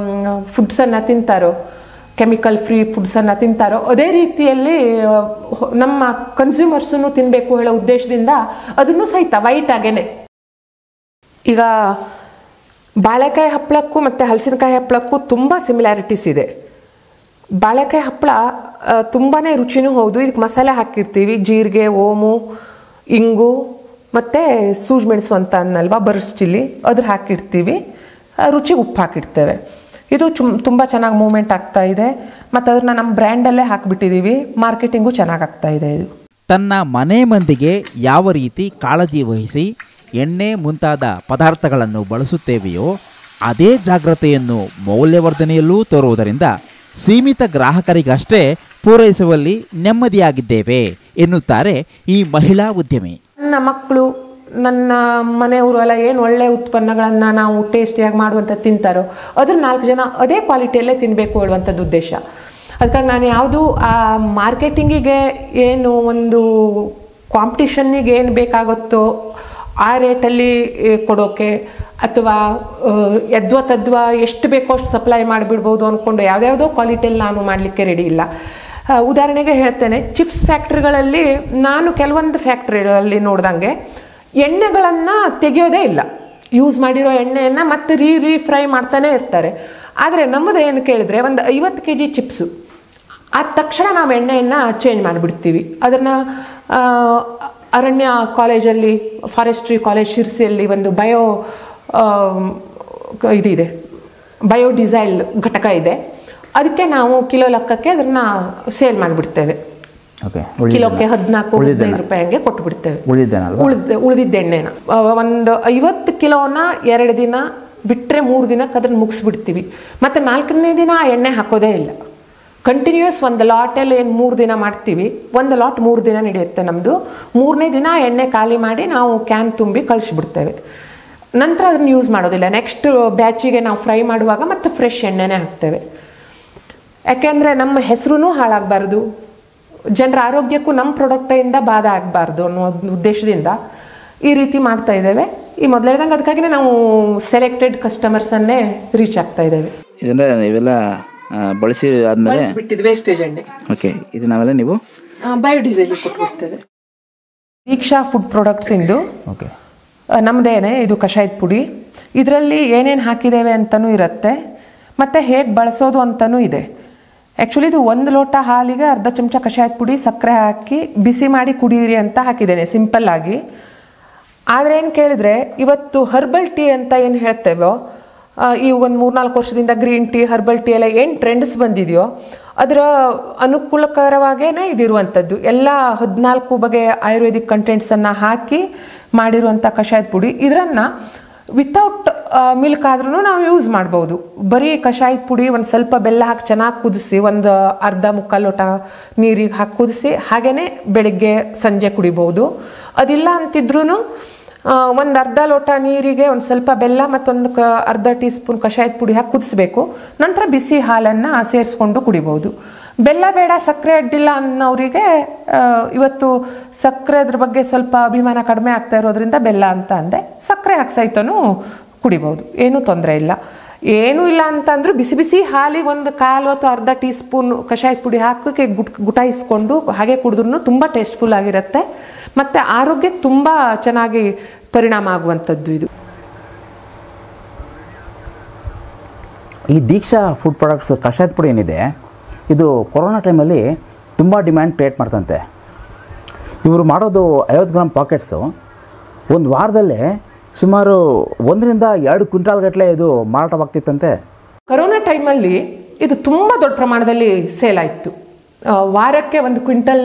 ಫುಡ್ಸನ್ನು ತಿಂತಾರೋ, ಕೆಮಿಕಲ್ ಫ್ರೀ ಫುಡ್ಸನ್ನು ತಿಂತಾರೋ ಅದೇ ರೀತಿಯಲ್ಲಿ ನಮ್ಮ ಕನ್ಸ್ಯೂಮರ್ಸನ್ನು ತಿನ್ನಬೇಕು ಹೇಳೋ ಉದ್ದೇಶದಿಂದ ಅದನ್ನು ಸಹಿತ ವೈಟ್ ಆಗೇನೆ. ಈಗ ಬಾಳೆಕಾಯಿ ಹಪ್ಪಳಕ್ಕೂ ಮತ್ತು ಹಲಸಿನಕಾಯಿ ಹಪ್ಪಳಕ್ಕೂ ತುಂಬ ಸಿಮಿಲ್ಯಾರಿಟೀಸ್ ಇದೆ. ಬಾಳೆಕಾಯಿ ಹಪ್ಪಳ ತುಂಬಾ ರುಚಿನೂ ಹೌದು. ಇದಕ್ಕೆ ಮಸಾಲೆ ಹಾಕಿರ್ತೀವಿ, ಜೀರಿಗೆ, ಓಮು, ಇಂಗು ಮತ್ತು ಸೂಜಿ ಮೆಣಸು ಅಂತ ಅನ್ನಲ್ವಾ, ಬರ್ಸ್ ಚಿಲ್ಲಿ, ಅದ್ರ ಹಾಕಿರ್ತೀವಿ, ರುಚಿಗೆ ಉಪ್ಪು ಹಾಕಿರ್ತೇವೆ. ಇದು ತುಂಬ ಚೆನ್ನಾಗಿ ಮೂವ್ಮೆಂಟ್ ಆಗ್ತಾ ಇದೆ ಮತ್ತು ಅದನ್ನ ನಮ್ಮ ಬ್ರ್ಯಾಂಡಲ್ಲೇ ಹಾಕಿಬಿಟ್ಟಿದ್ದೀವಿ. ಮಾರ್ಕೆಟಿಂಗು ಚೆನ್ನಾಗಿ ಆಗ್ತಾ ಇದೆ. ಇದು ತನ್ನ ಮನೆ ಮಂದಿಗೆ ಯಾವ ರೀತಿ ಕಾಳಜಿ ವಹಿಸಿ ಎಣ್ಣೆ ಮುಂತಾದ ಪದಾರ್ಥಗಳನ್ನು ಬಳಸುತ್ತೇವೆಯೋ ಅದೇ ಜಾಗ್ರತೆಯನ್ನು ಮೌಲ್ಯವರ್ಧನೆಯಲ್ಲೂ ತೋರುವುದರಿಂದ ಸೀಮಿತ ಗ್ರಾಹಕರಿಗಷ್ಟೇ ಪೂರೈಸುವಲ್ಲಿ ನೆಮ್ಮದಿಯಾಗಿದ್ದೇವೆ ಎನ್ನುತ್ತಾರೆ ಈ ಮಹಿಳಾ ಉದ್ಯಮಿ. ನನ್ನ ಮಕ್ಕಳು, ನನ್ನ ಮನೆಯವರು ಎಲ್ಲ ಏನು ಒಳ್ಳೆಯ ಉತ್ಪನ್ನಗಳನ್ನು ನಾವು ಟೇಸ್ಟಿಯಾಗಿ ಮಾಡುವಂಥ ತಿಂತಾರೋ ಅದ್ರ 4 ಜನ ಅದೇ ಕ್ವಾಲಿಟಿಯಲ್ಲೇ ತಿನ್ನಬೇಕು ಹೇಳುವಂಥದ್ದು ಉದ್ದೇಶ. ಅದಕ್ಕಾಗಿ ನಾನು ಯಾವುದು ಆ ಮಾರ್ಕೆಟಿಂಗಿಗೆ ಏನು ಒಂದು ಕಾಂಪಿಟಿಷನ್ನಿಗೆ ಏನು ಬೇಕಾಗುತ್ತೋ ಆ ರೇಟಲ್ಲಿ ಕೊಡೋಕೆ ಅಥವಾ ಯದ್ವಾ ಎಷ್ಟು ಬೇಕೋ ಅಷ್ಟು ಸಪ್ಲೈ ಮಾಡಿಬಿಡ್ಬೋದು ಅಂದ್ಕೊಂಡು ಯಾವುದ್ಯಾವುದೋ ಕ್ವಾಲಿಟಿಯಲ್ಲಿ ನಾನು ಮಾಡಲಿಕ್ಕೆ ರೆಡಿ ಇಲ್ಲ. ಉದಾಹರಣೆಗೆ ಹೇಳ್ತೇನೆ, ಚಿಪ್ಸ್ ಫ್ಯಾಕ್ಟ್ರಿಗಳಲ್ಲಿ ನಾನು ಕೆಲವೊಂದು ಫ್ಯಾಕ್ಟ್ರಿಗಳಲ್ಲಿ ನೋಡ್ದಂಗೆ ಎಣ್ಣೆಗಳನ್ನು ತೆಗೆಯೋದೇ ಇಲ್ಲ. ಯೂಸ್ ಮಾಡಿರೋ ಎಣ್ಣೆಯನ್ನು ಮತ್ತೆ ರೀಫ್ರೈ ಮಾಡ್ತಾನೆ ಇರ್ತಾರೆ. ಆದರೆ ನಮ್ಮದು ಏನು ಕೇಳಿದ್ರೆ ಒಂದು 50 kg ಚಿಪ್ಸು ಆದ ತಕ್ಷಣ ನಾವು ಎಣ್ಣೆಯನ್ನು ಚೇಂಜ್ ಮಾಡಿಬಿಡ್ತೀವಿ. ಅದನ್ನು ಅರಣ್ಯ ಕಾಲೇಜಲ್ಲಿ, ಫಾರೆಸ್ಟ್ರಿ ಕಾಲೇಜ್ ಶಿರ್ಸಿಯಲ್ಲಿ ಒಂದು ಇದಿದೆ, ಬಯೋಡಿಸೈಲ್ ಘಟಕ ಇದೆ. ಅದಕ್ಕೆ ನಾವು ಕಿಲೋ ಲೆಕ್ಕಕ್ಕೆ ಅದನ್ನು ಸೇಲ್ ಮಾಡಿಬಿಡ್ತೇವೆ. ಕಿಲೋಕ್ಕೆ 14-15 ರೂಪಾಯಿ ಹಂಗೆ ಕೊಟ್ಟುಬಿಡ್ತೇವೆ. ಉಳಿದಿದ್ದ ಎಣ್ಣೆನ ಒಂದು 50 ಕಿಲೋನ 2 ದಿನ ಬಿಟ್ಟರೆ 3 ದಿನಕ್ಕೆ ಅದನ್ನು ಮುಗಿಸ್ಬಿಡ್ತೀವಿ. ಮತ್ತು 4ನೇ ದಿನ ಆ ಎಣ್ಣೆ ಹಾಕೋದೇ ಇಲ್ಲ. ಕಂಟಿನ್ಯೂಸ್ ಒಂದು ಲಾಟಲ್ಲಿ ಏನು 3 ದಿನ ಮಾಡ್ತೀವಿ, ಒಂದು ಲಾಟ್ 3 ದಿನ ನಡೆಯುತ್ತೆ ನಮ್ಮದು. 3ನೇ ದಿನ ಎಣ್ಣೆ ಖಾಲಿ ಮಾಡಿ ನಾವು ಕ್ಯಾನ್ ತುಂಬಿ ಕಳಿಸ್ಬಿಡ್ತೇವೆ. ನಂತರ ಅದನ್ನು ಯೂಸ್ ಮಾಡೋದಿಲ್ಲ. ನೆಕ್ಸ್ಟ್ ಬ್ಯಾಚಿಗೆ ನಾವು ಫ್ರೈ ಮಾಡುವಾಗ ಮತ್ತೆ ಫ್ರೆಶ್ ಎಣ್ಣೆನೇ ಹಾಕ್ತೇವೆ. ಯಾಕೆಂದರೆ ನಮ್ಮ ಹೆಸರು ಹಾಳಾಗಬಾರ್ದು, ಜನರ ಆರೋಗ್ಯಕ್ಕೂ ನಮ್ಮ ಪ್ರಾಡಕ್ಟಿಂದ ಬಾಧೆ ಆಗಬಾರ್ದು ಅನ್ನೋ ಉದ್ದೇಶದಿಂದ ಈ ರೀತಿ ಮಾಡ್ತಾ ಇದ್ದೇವೆ. ಈ ಮೊದಲೇದಂಗೆ ಅದಕ್ಕಾಗಿಯೇ ನಾವು ಸೆಲೆಕ್ಟೆಡ್ ಕಸ್ಟಮರ್ಸನ್ನೇ ರೀಚ್ ಆಗ್ತಾ ಇದ್ದೇವೆ. ಇದೆಲ್ಲ ನೀವೆಲ್ಲ ಬಳಸಿ ಆದ್ಮೇಲೆ ಬಿಟ್ಟಿದ್ದು ವೇಸ್ಟೇಜ್ ಎಣ್ಣೆ. ಓಕೆ, ಇದು ನಾವೆಲ್ಲ ನೀವು ಬಯೋಡೀಸೆಲ್ ಕೊಟ್ಬಿಡ್ತೇವೆ. ದೀಕ್ಷಾ ಫುಡ್ ಪ್ರಾಡಕ್ಟ್ಸ್ ಇಂದು ಓಕೆ, ನಮ್ಮದೇನೆ ಇದು ಕಷಾಯದ ಪುಡಿ. ಇದರಲ್ಲಿ ಏನೇನು ಹಾಕಿದ್ದೇವೆ ಅಂತಲೂ ಇರುತ್ತೆ ಮತ್ತು ಹೇಗೆ ಬಳಸೋದು ಅಂತಲೂ ಇದೆ. ಆ್ಯಕ್ಚುಲಿ ಇದು 1 ಲೋಟ ಹಾಲಿಗೆ ಅರ್ಧ ಚಮಚ ಕಷಾಯದ ಪುಡಿ, ಸಕ್ಕರೆ ಹಾಕಿ ಬಿಸಿ ಮಾಡಿ ಕುಡಿಯಿರಿ ಅಂತ ಹಾಕಿದ್ದೇನೆ ಸಿಂಪಲ್ ಆಗಿ. ಆದರೆ ಏನು ಕೇಳಿದರೆ ಇವತ್ತು ಹರ್ಬಲ್ ಟೀ ಅಂತ ಏನು ಹೇಳ್ತೇವೋ ಈ ಒಂದು 3-4 ವರ್ಷದಿಂದ ಗ್ರೀನ್ ಟೀ, ಹರ್ಬಲ್ ಟೀ ಎಲ್ಲ ಏನು ಟ್ರೆಂಡ್ಸ್ ಬಂದಿದೆಯೋ ಅದರ ಅನುಕೂಲಕರವಾಗೇನೆ ಇದಿರುವಂಥದ್ದು. ಎಲ್ಲ 14 ಬಗೆಯ ಆಯುರ್ವೇದಿಕ್ ಕಂಟೆಂಟ್ಸನ್ನು ಹಾಕಿ ಮಾಡಿರುವಂಥ ಕಷಾಯದ ಪುಡಿ. ಇದನ್ನು ವಿತೌಟ್ ಮಿಲ್ಕ್ ಆದ್ರೂ ನಾವು ಯೂಸ್ ಮಾಡ್ಬೋದು. ಬರೀ ಕಷಾಯದ ಪುಡಿ ಒಂದು ಸ್ವಲ್ಪ ಬೆಲ್ಲ ಹಾಕಿ ಚೆನ್ನಾಗಿ ಕುದಿಸಿ, ಒಂದು ಅರ್ಧ-ಮುಕ್ಕಾಲು ಲೋಟ ನೀರಿಗೆ ಹಾಕಿ ಕುದಿಸಿ ಹಾಗೇನೆ ಬೆಳಿಗ್ಗೆ ಸಂಜೆ ಕುಡಿಬೋದು. ಅದಿಲ್ಲ ಅಂತಿದ್ರೂ ಒಂದು ಅರ್ಧ ಲೋಟ ನೀರಿಗೆ ಒಂದು ಸ್ವಲ್ಪ ಬೆಲ್ಲ ಮತ್ತೊಂದು ಅರ್ಧ ಟೀ ಸ್ಪೂನ್ ಕಷಾಯದ ಪುಡಿ ಹಾಕಿ ಕುದಿಸ್ಬೇಕು. ನಂತರ ಬಿಸಿ ಹಾಲನ್ನು ಸೇರಿಸ್ಕೊಂಡು ಕುಡಿಬೋದು. ಬೆಲ್ಲ ಬೇಡ, ಸಕ್ಕರೆ ಅಡ್ಡಿಲ್ಲ ಅನ್ನೋರಿಗೆ ಇವತ್ತು ಸಕ್ಕರೆ ಅದ್ರ ಬಗ್ಗೆ ಸ್ವಲ್ಪ ಅಭಿಮಾನ ಕಡಿಮೆ ಆಗ್ತಾ ಇರೋದ್ರಿಂದ ಬೆಲ್ಲ ಅಂತ ಅಂದೆ. ಸಕ್ಕರೆ ಹಾಕಿ ಸಹಿತನೂ ಕುಡಿಬೋದು, ಏನೂ ತೊಂದರೆ ಇಲ್ಲ. ಏನೂ ಇಲ್ಲ ಅಂತಂದ್ರೂ ಬಿಸಿ ಬಿಸಿ ಹಾಲಿಗೆ ಒಂದು ಕಾಲು ಅಥವಾ ಅರ್ಧ ಟೀ ಸ್ಪೂನ್ ಕಷಾಯದ ಪುಡಿ ಹಾಕಿ ಗುಟಾಯಿಸ್ಕೊಂಡು ಹಾಗೆ ಕುಡಿದ್ರೂ ತುಂಬ ಟೇಸ್ಟ್ಫುಲ್ ಆಗಿರುತ್ತೆ ಮತ್ತು ಆರೋಗ್ಯಕ್ಕೆ ತುಂಬ ಚೆನ್ನಾಗಿ ಪರಿಣಾಮ ಆಗುವಂಥದ್ದು ಇದು. ಈ ದೀಕ್ಷಾ ಫುಡ್ ಪ್ರಾಡಕ್ಟ್ಸ್ ಕಷಾಯದ ಪುಡಿ ಏನಿದೆ, ಇದು ಕೊರೋನಾ ಟೈಮಲ್ಲಿ ತುಂಬ ಡಿಮ್ಯಾಂಡ್ ಕ್ರಿಯೇಟ್ ಮಾಡ್ತಂತೆ. ಇವರು ಮಾಡೋದು 50 ಗ್ರಾಮ್ ಪಾಕೆಟ್ಸು ಒಂದು ವಾರದಲ್ಲೇ ಸುಮಾರು 1-2 ಕ್ವಿಂಟಾಲ್ ಗಟ್ಟಲೆ ಇದು ಮಾರಾಟವಾಗ್ತಿತ್ತಂತೆ. ಕೊರೋನಾ ಟೈಮಲ್ಲಿ ಇದು ತುಂಬ ದೊಡ್ಡ ಪ್ರಮಾಣದಲ್ಲಿ ಸೇಲ್ ಆಯಿತು. ವಾರಕ್ಕೆ 1 ಕ್ವಿಂಟಲ್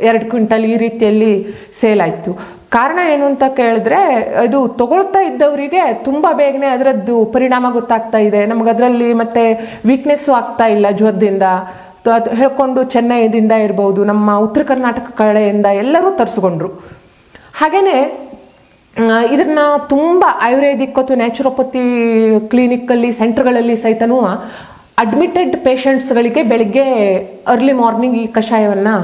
2 ಕ್ವಿಂಟಲ್ ಈ ರೀತಿಯಲ್ಲಿ ಸೇಲ್ ಆಯಿತು. ಕಾರಣ ಏನು ಅಂತ ಕೇಳಿದ್ರೆ, ಇದು ತಗೊಳ್ತಾ ಇದ್ದವರಿಗೆ ತುಂಬ ಬೇಗನೆ ಅದರದ್ದು ಪರಿಣಾಮ ಗೊತ್ತಾಗ್ತಾ ಇದೆ. ನಮಗದರಲ್ಲಿ ಮತ್ತೆ ವೀಕ್ನೆಸ್ಸು ಆಗ್ತಾ ಇಲ್ಲ ಜ್ವರದಿಂದ ಹೇಳ್ಕೊಂಡು ಚೆನ್ನೈದಿಂದ ಇರ್ಬೋದು, ನಮ್ಮ ಉತ್ತರ ಕರ್ನಾಟಕ ಕಡೆಯಿಂದ ಎಲ್ಲರೂ ತರಿಸ್ಕೊಂಡ್ರು. ಹಾಗೆಯೇ ಇದನ್ನ ತುಂಬ ಆಯುರ್ವೇದಿಕ್ ಅಥವಾ ನ್ಯಾಚುರೋಪತಿ ಕ್ಲಿನಿಕ್ಕಲ್ಲಿ ಸೆಂಟರ್ಗಳಲ್ಲಿ ಸಹಿತನೂ ಅಡ್ಮಿಟೆಡ್ ಪೇಷಂಟ್ಸ್ಗಳಿಗೆ ಬೆಳಿಗ್ಗೆ ಅರ್ಲಿ ಮಾರ್ನಿಂಗ್ ಈ ಕಷಾಯವನ್ನು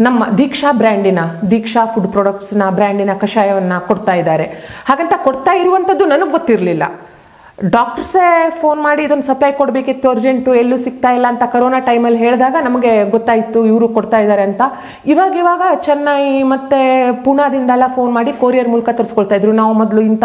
ನಮ್ಮ ದೀಕ್ಷಾ ಫುಡ್ ಪ್ರಾಡಕ್ಟ್ಸ್ನ ಬ್ರ್ಯಾಂಡಿನ ಕಷಾಯವನ್ನು ಕೊಡ್ತಾ ಇದ್ದಾರೆ. ಹಾಗಂತ ಕೊಡ್ತಾ ಇರುವಂಥದ್ದು ನನಗೆ ಗೊತ್ತಿರಲಿಲ್ಲ. ಡಾಕ್ಟರ್ಸೇ ಫೋನ್ ಮಾಡಿ ಇದನ್ನು ಸಪ್ಲೈ ಕೊಡಬೇಕಿತ್ತು, ಅರ್ಜೆಂಟು, ಎಲ್ಲೂ ಸಿಗ್ತಾ ಇಲ್ಲ ಅಂತ ಕರೋನಾ ಟೈಮಲ್ಲಿ ಹೇಳಿದಾಗ ನಮಗೆ ಗೊತ್ತಾಯಿತು ಇವರು ಕೊಡ್ತಾ ಇದ್ದಾರೆ ಅಂತ. ಇವಾಗ ಚೆನ್ನೈ ಮತ್ತು ಪೂನಾದಿಂದೆಲ್ಲ ಫೋನ್ ಮಾಡಿ ಕೊರಿಯರ್ ಮೂಲಕ ತರಿಸ್ಕೊಳ್ತಾ ಇದ್ರು. ನಾವು ಮೊದಲು ಇಂಥ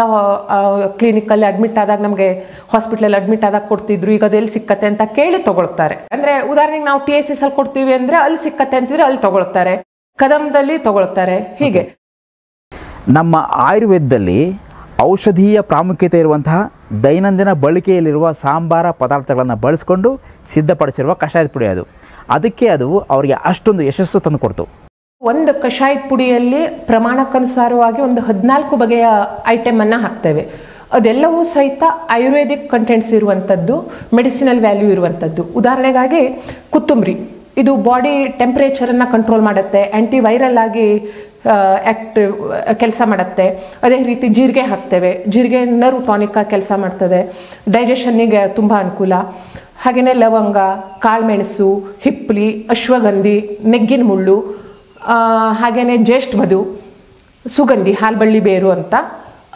ಕ್ಲಿನಿಕಲ್ಲಿ ಅಡ್ಮಿಟ್ ಆದಾಗ, ನಮಗೆ ಹಾಸ್ಪಿಟ್ಲಲ್ಲಿ ಅಡ್ಮಿಟ್ ಆದಾಗ ಕೊಡ್ತಿದ್ರು, ಈಗ ಅದೆಲ್ಲಿ ಸಿಕ್ಕತ್ತೆ ಅಂತ ಕೇಳಿ ತಗೊಳ್ತಾರೆ. ಅಂದರೆ ಉದಾಹರಣೆಗೆ ನಾವು TSS ಅಲ್ಲಿ ಕೊಡ್ತೀವಿ ಅಂದರೆ ಅಲ್ಲಿ ಸಿಕ್ಕತ್ತೆ ಅಂತಿದ್ರೆ ಅಲ್ಲಿ ತಗೊಳ್ತಾರೆ, ಕದಂಬದಲ್ಲಿ ತಗೊಳ್ತಾರೆ. ಹೀಗೆ ನಮ್ಮ ಆಯುರ್ವೇದದಲ್ಲಿ ಔಷಧೀಯ ಪ್ರಾಮುಖ್ಯತೆ ಇರುವಂತಹ ದೈನಂದಿನ ಬಳಕೆಯಲ್ಲಿರುವ ಸಾಂಬಾರ ಪದಾರ್ಥಗಳನ್ನು ಬಳಸಿಕೊಂಡು ಸಿದ್ಧಪಡಿಸಿರುವ ಕಷಾಯದ ಪುಡಿ ಅದಕ್ಕೆ ಅದು ಅವರಿಗೆ ಅಷ್ಟೊಂದು ಯಶಸ್ಸು ತಂದು ಕೊಡ್ತು. ಒಂದು ಕಷಾಯದ ಪುಡಿಯಲ್ಲಿ ಪ್ರಮಾಣಕ್ಕನುಸಾರವಾಗಿ ಒಂದು 14 ಬಗೆಯ ಐಟಮನ್ನು ಹಾಕ್ತೇವೆ. ಅದೆಲ್ಲವೂ ಸಹಿತ ಆಯುರ್ವೇದಿಕ್ ಕಂಟೆಂಟ್ಸ್ ಇರುವಂಥದ್ದು, ಮೆಡಿಸಿನಲ್ ವ್ಯಾಲ್ಯೂ ಇರುವಂಥದ್ದು. ಉದಾಹರಣೆಗಾಗಿ ಕೊತ್ತಂಬರಿ, ಇದು ಬಾಡಿ ಟೆಂಪ್ರೇಚರನ್ನು ಕಂಟ್ರೋಲ್ ಮಾಡುತ್ತೆ, ಆ್ಯಂಟಿ ವೈರಲ್ ಆಗಿ ಕೆಲಸ ಮಾಡುತ್ತೆ. ಅದೇ ರೀತಿ ಜೀರಿಗೆ ಹಾಕ್ತೇವೆ, ಜೀರಿಗೆ ನರ್ವ್ ಟಾನಿಕ್ ಆಗಿ ಕೆಲಸ ಮಾಡ್ತದೆ, ಡೈಜೆಷನ್ನಿಗೆ ತುಂಬ ಅನುಕೂಲ. ಹಾಗೆಯೇ ಲವಂಗ, ಕಾಳುಮೆಣಸು, ಹಿಪ್ಪಲಿ, ಅಶ್ವಗಂಧಿ, ನೆಗ್ಗಿನ ಮುಳ್ಳು, ಹಾಗೆಯೇ ಜ್ಯೇಷ್ಠ ಮಧು, ಸುಗಂಧಿ, ಹಾಲ್ಬಳ್ಳಿ ಬೇರು ಅಂತ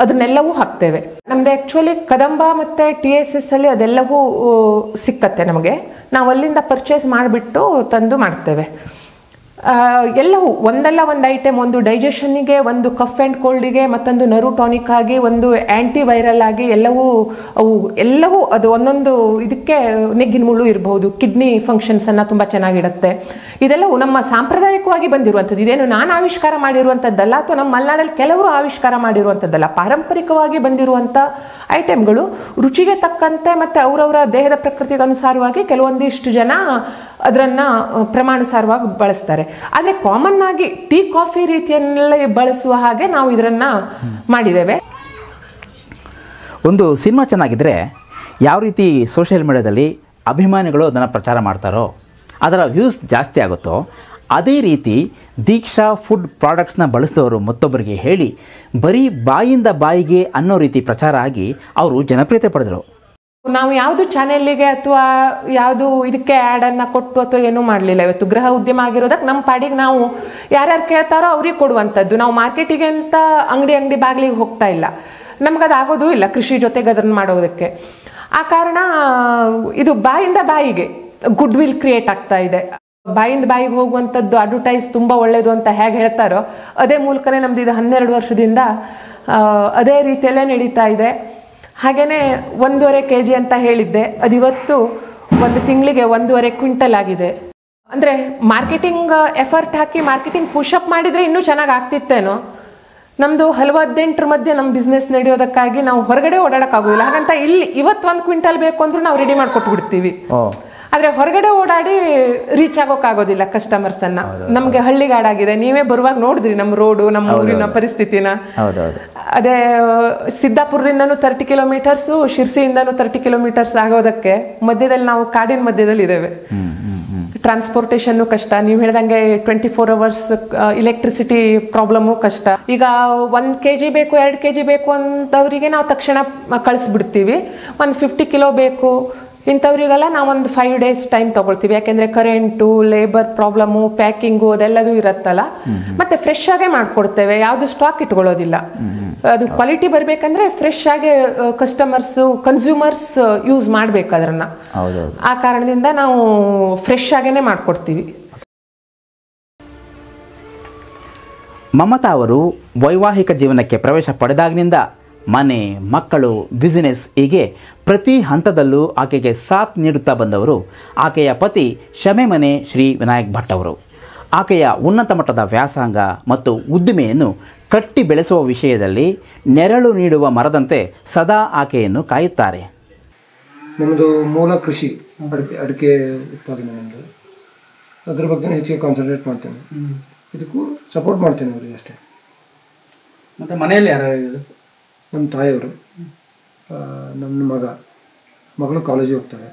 ಅದನ್ನೆಲ್ಲವೂ ಹಾಕ್ತೇವೆ. ನಮ್ದು ಆ್ಯಕ್ಚುಲಿ ಕದಂಬ ಮತ್ತು TSS ಅಲ್ಲಿ ಅದೆಲ್ಲವೂ ಸಿಕ್ಕತ್ತೆ ನಮಗೆ. ನಾವು ಅಲ್ಲಿಂದ ಪರ್ಚೇಸ್ ಮಾಡಿಬಿಟ್ಟು ತಂದು ಮಾಡ್ತೇವೆ. ಎಲ್ಲವೂ ಒಂದಲ್ಲ ಒಂದು ಐಟಮ್, ಒಂದು ಡೈಜೆಷನ್ನಿಗೆ, ಒಂದು ಕಫ್ ಆ್ಯಂಡ್ ಕೋಲ್ಡಿಗೆ, ಮತ್ತೊಂದು ನರ್ವ್ ಟಾನಿಕ್ ಆಗಿ, ಒಂದು ಆ್ಯಂಟಿ ವೈರಲ್ ಆಗಿ, ಎಲ್ಲವೂ ಅದು ಒಂದೊಂದು ಇದಕ್ಕೆ. ನೆಗ್ಗಿನ ಮುಳ್ಳು ಇರಬಹುದು, ಕಿಡ್ನಿ ಫಂಕ್ಷನ್ಸನ್ನು ತುಂಬ ಚೆನ್ನಾಗಿಡುತ್ತೆ. ಇದೆಲ್ಲವೂ ನಮ್ಮ ಸಾಂಪ್ರದಾಯಿಕವಾಗಿ ಬಂದಿರುವಂಥದ್ದು. ಇದೇನು ನಾನು ಆವಿಷ್ಕಾರ ಮಾಡಿರುವಂಥದ್ದಲ್ಲ, ಅಥವಾ ನಮ್ಮ ಮಲೆನಾಡಲ್ಲಿ ಕೆಲವರು ಆವಿಷ್ಕಾರ ಮಾಡಿರುವಂಥದ್ದಲ್ಲ. ಪಾರಂಪರಿಕವಾಗಿ ಬಂದಿರುವಂಥ ಐಟಮ್ಗಳು. ರುಚಿಗೆ ತಕ್ಕಂತೆ ಮತ್ತು ಅವರವರ ದೇಹದ ಪ್ರಕೃತಿಗೆ ಅನುಸಾರವಾಗಿ ಕೆಲವೊಂದಿಷ್ಟು ಜನ ಅದನ್ನು ಪ್ರಮಾಣಾನುಸಾರವಾಗಿ ಬಳಸ್ತಾರೆ. ಆದರೆ ಕಾಮನ್ ಆಗಿ ಟೀ ಕಾಫಿ ರೀತಿಯಲ್ಲಿ ಬಳಸುವ ಹಾಗೆ ನಾವು ಇದನ್ನು ಮಾಡಿದ್ದೇವೆ. ಒಂದು ಸಿನಿಮಾ ಚೆನ್ನಾಗಿದ್ದರೆ ಯಾವ ರೀತಿ ಸೋಷಿಯಲ್ ಮೀಡಿಯಾದಲ್ಲಿ ಅಭಿಮಾನಿಗಳು ಅದನ್ನು ಪ್ರಚಾರ ಮಾಡ್ತಾರೋ, ಅದರ ವ್ಯೂಸ್ ಜಾಸ್ತಿ ಆಗುತ್ತೋ, ಅದೇ ರೀತಿ ದೀಕ್ಷಾ ಫುಡ್ ಪ್ರಾಡಕ್ಟ್ಸ್ನ ಬಳಸಿದವರು ಮತ್ತೊಬ್ಬರಿಗೆ ಹೇಳಿ ಬರೀ ಬಾಯಿಂದ ಬಾಯಿಗೆ ಅನ್ನೋ ರೀತಿ ಪ್ರಚಾರ ಆಗಿ ಅವರು ಜನಪ್ರಿಯತೆ ಪಡೆದರು. ನಾವು ಯಾವುದು ಚಾನೆಲ್ಗೆ ಅಥವಾ ಯಾವುದು ಇದಕ್ಕೆ ಆ್ಯಡನ್ನು ಕೊಟ್ಟು ಅಥವಾ ಏನೂ ಮಾಡಲಿಲ್ಲ. ಇವತ್ತು ಗೃಹ ಉದ್ಯಮ ಆಗಿರೋದಕ್ಕೆ ನಮ್ಮ ಪಾಡಿಗೆ ನಾವು ಯಾರ್ಯಾರು ಕೇಳ್ತಾರೋ ಅವ್ರಿಗೆ ಕೊಡುವಂಥದ್ದು. ನಾವು ಮಾರ್ಕೆಟಿಗೆ ಅಂತ ಅಂಗಡಿ ಬಾಗಿಲಿಗೆ ಹೋಗ್ತಾ ಇಲ್ಲ, ನಮಗದು ಆಗೋದು ಇಲ್ಲ ಕೃಷಿ ಜೊತೆಗೆ ಅದನ್ನು ಮಾಡೋದಕ್ಕೆ. ಆ ಕಾರಣ ಇದು ಬಾಯಿಂದ ಬಾಯಿಗೆ ಗುಡ್ ವಿಲ್ ಕ್ರಿಯೇಟ್ ಆಗ್ತಾ ಇದೆ. ಬಾಯಿಂದ ಬಾಯಿಗೆ ಹೋಗುವಂಥದ್ದು ಅಡ್ವರ್ಟೈಸ್ ತುಂಬ ಒಳ್ಳೆಯದು ಅಂತ ಹೇಗೆ ಹೇಳ್ತಾರೋ ಅದೇ ಮೂಲಕನೇ ನಮ್ದು ಇದು 12 ವರ್ಷದಿಂದ ಅದೇ ರೀತಿಯಲ್ಲೇ ನಡೀತಾ ಇದೆ. ಹಾಗೆಯೇ 1.5 kg ಅಂತ ಹೇಳಿದ್ದೆ, ಅದು ಇವತ್ತು ಒಂದು ತಿಂಗಳಿಗೆ 1.5 ಕ್ವಿಂಟಲ್ ಆಗಿದೆ. ಅಂದರೆ ಮಾರ್ಕೆಟಿಂಗ್ ಎಫರ್ಟ್ ಹಾಕಿ ಮಾರ್ಕೆಟಿಂಗ್ ಪುಷಪ್ ಮಾಡಿದರೆ ಇನ್ನೂ ಚೆನ್ನಾಗಿ ಆಗ್ತಿತ್ತೇನೋ. ನಮ್ಮದು 18 ಮಧ್ಯೆ ನಮ್ಮ ಬಿಸ್ನೆಸ್ ನಡೆಯೋದಕ್ಕಾಗಿ ನಾವು ಹೊರಗಡೆ ಓಡಾಡೋಕ್ಕಾಗೋದಿಲ್ಲ. ಹಾಗಂತ ಇಲ್ಲಿ ಇವತ್ತು 1 ಕ್ವಿಂಟಲ್ ಬೇಕು ಅಂದ್ರೂ ನಾವು ರೆಡಿ ಮಾಡಿಕೊಟ್ಟು ಬಿಡ್ತೀವಿ. ಆದರೆ ಹೊರಗಡೆ ಓಡಾಡಿ ರೀಚ್ ಆಗೋಕ್ಕಾಗೋದಿಲ್ಲ ಕಸ್ಟಮರ್ಸನ್ನು. ನಮಗೆ ಹಳ್ಳಿಗಾಡಾಗಿದೆ, ನೀವೇ ಬರುವಾಗ ನೋಡಿದ್ರಿ ನಮ್ಮ ರೋಡು, ನಮ್ಮ ಊರಿನ ಪರಿಸ್ಥಿತಿನ. ಅದೇ ಸಿದ್ದಾಪುರದಿಂದನೂ 30 ಕಿಲೋಮೀಟರ್ಸು, ಶಿರ್ಸಿಯಿಂದನೂ 30 ಕಿಲೋಮೀಟರ್ಸ್ ಆಗೋದಕ್ಕೆ ಮಧ್ಯದಲ್ಲಿ ನಾವು ಕಾಡಿನ ಮಧ್ಯದಲ್ಲಿ ಇದ್ದೇವೆ. ಟ್ರಾನ್ಸ್ಪೋರ್ಟೇಷನ್ನು ಕಷ್ಟ. ನೀವು ಹೇಳ್ದಂಗೆ 24 ಅವರ್ಸ್ ಇಲೆಕ್ಟ್ರಿಸಿಟಿ ಪ್ರಾಬ್ಲಮ್ಮು ಕಷ್ಟ. ಈಗ 1 kg ಬೇಕು 2 kg ಬೇಕು ಅಂತವರಿಗೆ ನಾವು ತಕ್ಷಣ ಕಳಿಸ್ಬಿಡ್ತೀವಿ. 150 ಕಿಲೋ ಬೇಕು ಇಂಥವ್ರಿಗೆಲ್ಲ ನಾವೊಂದು 5 days ಟೈಮ್ ತಗೊಳ್ತೀವಿ. ಯಾಕೆಂದರೆ ಕರೆಂಟು, ಲೇಬರ್ ಪ್ರಾಬ್ಲಮ್ಮು, ಪ್ಯಾಕಿಂಗು ಅದೆಲ್ಲದೂ ಇರುತ್ತಲ್ಲ. ಮತ್ತೆ ಫ್ರೆಶ್ ಆಗೇ ಮಾಡಿಕೊಡ್ತೇವೆ, ಯಾವುದು ಸ್ಟಾಕ್ ಇಟ್ಕೊಳ್ಳೋದಿಲ್ಲ. ಅದು ಕ್ವಾಲಿಟಿ ಬರಬೇಕಂದ್ರೆ ಫ್ರೆಶ್ ಆಗಿ ಕಸ್ಟಮರ್ಸು, ಕನ್ಸ್ಯೂಮರ್ಸ್ ಯೂಸ್ ಮಾಡಬೇಕು ಅದನ್ನು. ಆ ಕಾರಣದಿಂದ ನಾವು ಫ್ರೆಶ್ ಆಗೇನೆ ಮಾಡಿಕೊಡ್ತೀವಿ. ಮಮತಾ ಅವರು ವೈವಾಹಿಕ ಜೀವನಕ್ಕೆ ಪ್ರವೇಶ ಪಡೆದಾಗಿನಿಂದ ಮನೆ, ಮಕ್ಕಳು, ಬಿಸಿನೆಸ್ ಹೀಗೆ ಪ್ರತಿ ಹಂತದಲ್ಲೂ ಆಕೆಗೆ ಸಾಥ್ ನೀಡುತ್ತಾ ಬಂದವರು ಆಕೆಯ ಪತಿ ಶಮೆಮನೆ ಶ್ರೀ ವಿನಾಯಕ್ ಭಟ್ ಅವರು. ಆಕೆಯ ಉನ್ನತ ಮಟ್ಟದ ವ್ಯಾಸಂಗ ಮತ್ತು ಉದ್ದಿಮೆಯನ್ನು ಕಟ್ಟಿ ಬೆಳೆಸುವ ವಿಷಯದಲ್ಲಿ ನೆರಳು ನೀಡುವ ಮರದಂತೆ ಸದಾ ಆಕೆಯನ್ನು ಕಾಯುತ್ತಾರೆ. ನಮ್ಮದು ಮೂಲ ಕೃಷಿ, ಅಡಿಕೆ ಉತ್ಪಾದನೆ. ನಮ್ಮದು ಅದ್ರ ಬಗ್ಗೆ ಹೆಚ್ಚಿಗೆ ಕಾನ್ಸಂಟ್ರೇಟ್ ಮಾಡ್ತೇನೆ. ಇದಕ್ಕೂ ಸಪೋರ್ಟ್ ಮಾಡ್ತೇನೆ ಅವರಿಗೆ ಅಷ್ಟೇ. ಮತ್ತು ಮನೆಯಲ್ಲಿ ಯಾರು? ನಮ್ಮ ತಾಯಿಯವರು, ನಮ್ಮ ಮಗಳು ಕಾಲೇಜಿಗೆ ಹೋಗ್ತಾಳೆ,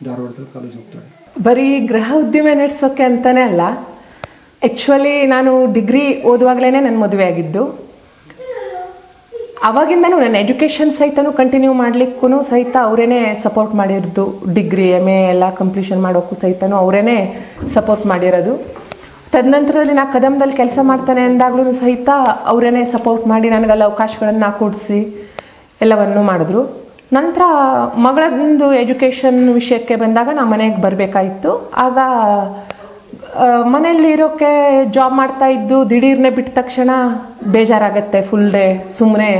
ಧಾರವಾಡದಲ್ಲಿ ಕಾಲೇಜಿಗೆ ಹೋಗ್ತಾಳೆ. ಬರೀ ಗೃಹ ಉದ್ದಿಮೆ ನಡೆಸೋಕೆ ಅಂತಲೇ ಅಲ್ಲ, ಆ್ಯಕ್ಚುಲಿ ನಾನು ಡಿಗ್ರಿ ಓದುವಾಗಲೇ ನನ್ನ ಮದುವೆ ಆಗಿದ್ದು. ಆವಾಗಿಂದನೂ ನನ್ನ ಎಜುಕೇಷನ್ ಸಹಿತನೂ ಕಂಟಿನ್ಯೂ ಮಾಡಲಿಕ್ಕೂ ಸಹಿತ ಅವರೇನೆ ಸಪೋರ್ಟ್ ಮಾಡಿರೋದು. ಡಿಗ್ರಿ MA ಎಲ್ಲ ಕಂಪ್ಲೀಷನ್ ಮಾಡೋಕ್ಕೂ ಸಹಿತನೂ ಅವರೇನೆ ಸಪೋರ್ಟ್ ಮಾಡಿರೋದು. ತದನಂತರದಲ್ಲಿ ನಾ ಕದಂಬದಲ್ಲಿ ಕೆಲಸ ಮಾಡ್ತಾನೆ ಅಂದಾಗ್ಲೂ ಸಹಿತ ಅವರೇನೆ ಸಪೋರ್ಟ್ ಮಾಡಿ ನನಗೆಲ್ಲ ಅವಕಾಶಗಳನ್ನು ಕೊಡಿಸಿ ಎಲ್ಲವನ್ನೂ ಮಾಡಿದ್ರು. ನಂತರ ಮಗಳದ್ದು ಎಜುಕೇಷನ್ ವಿಷಯಕ್ಕೆ ಬಂದಾಗ ನಾ ಮನೆಗೆ ಬರಬೇಕಾಯಿತು. ಆಗ ಮನೆಯಲ್ಲಿ ಇರೋಕ್ಕೆ ಜಾಬ್ ಮಾಡ್ತಾ ಇದ್ದು ದಿಢೀರ್ನೆ ಬಿಟ್ಟ ತಕ್ಷಣ ಬೇಜಾರಾಗತ್ತೆ. ಫುಲ್ ಡೇ ಸುಮ್ಮನೆ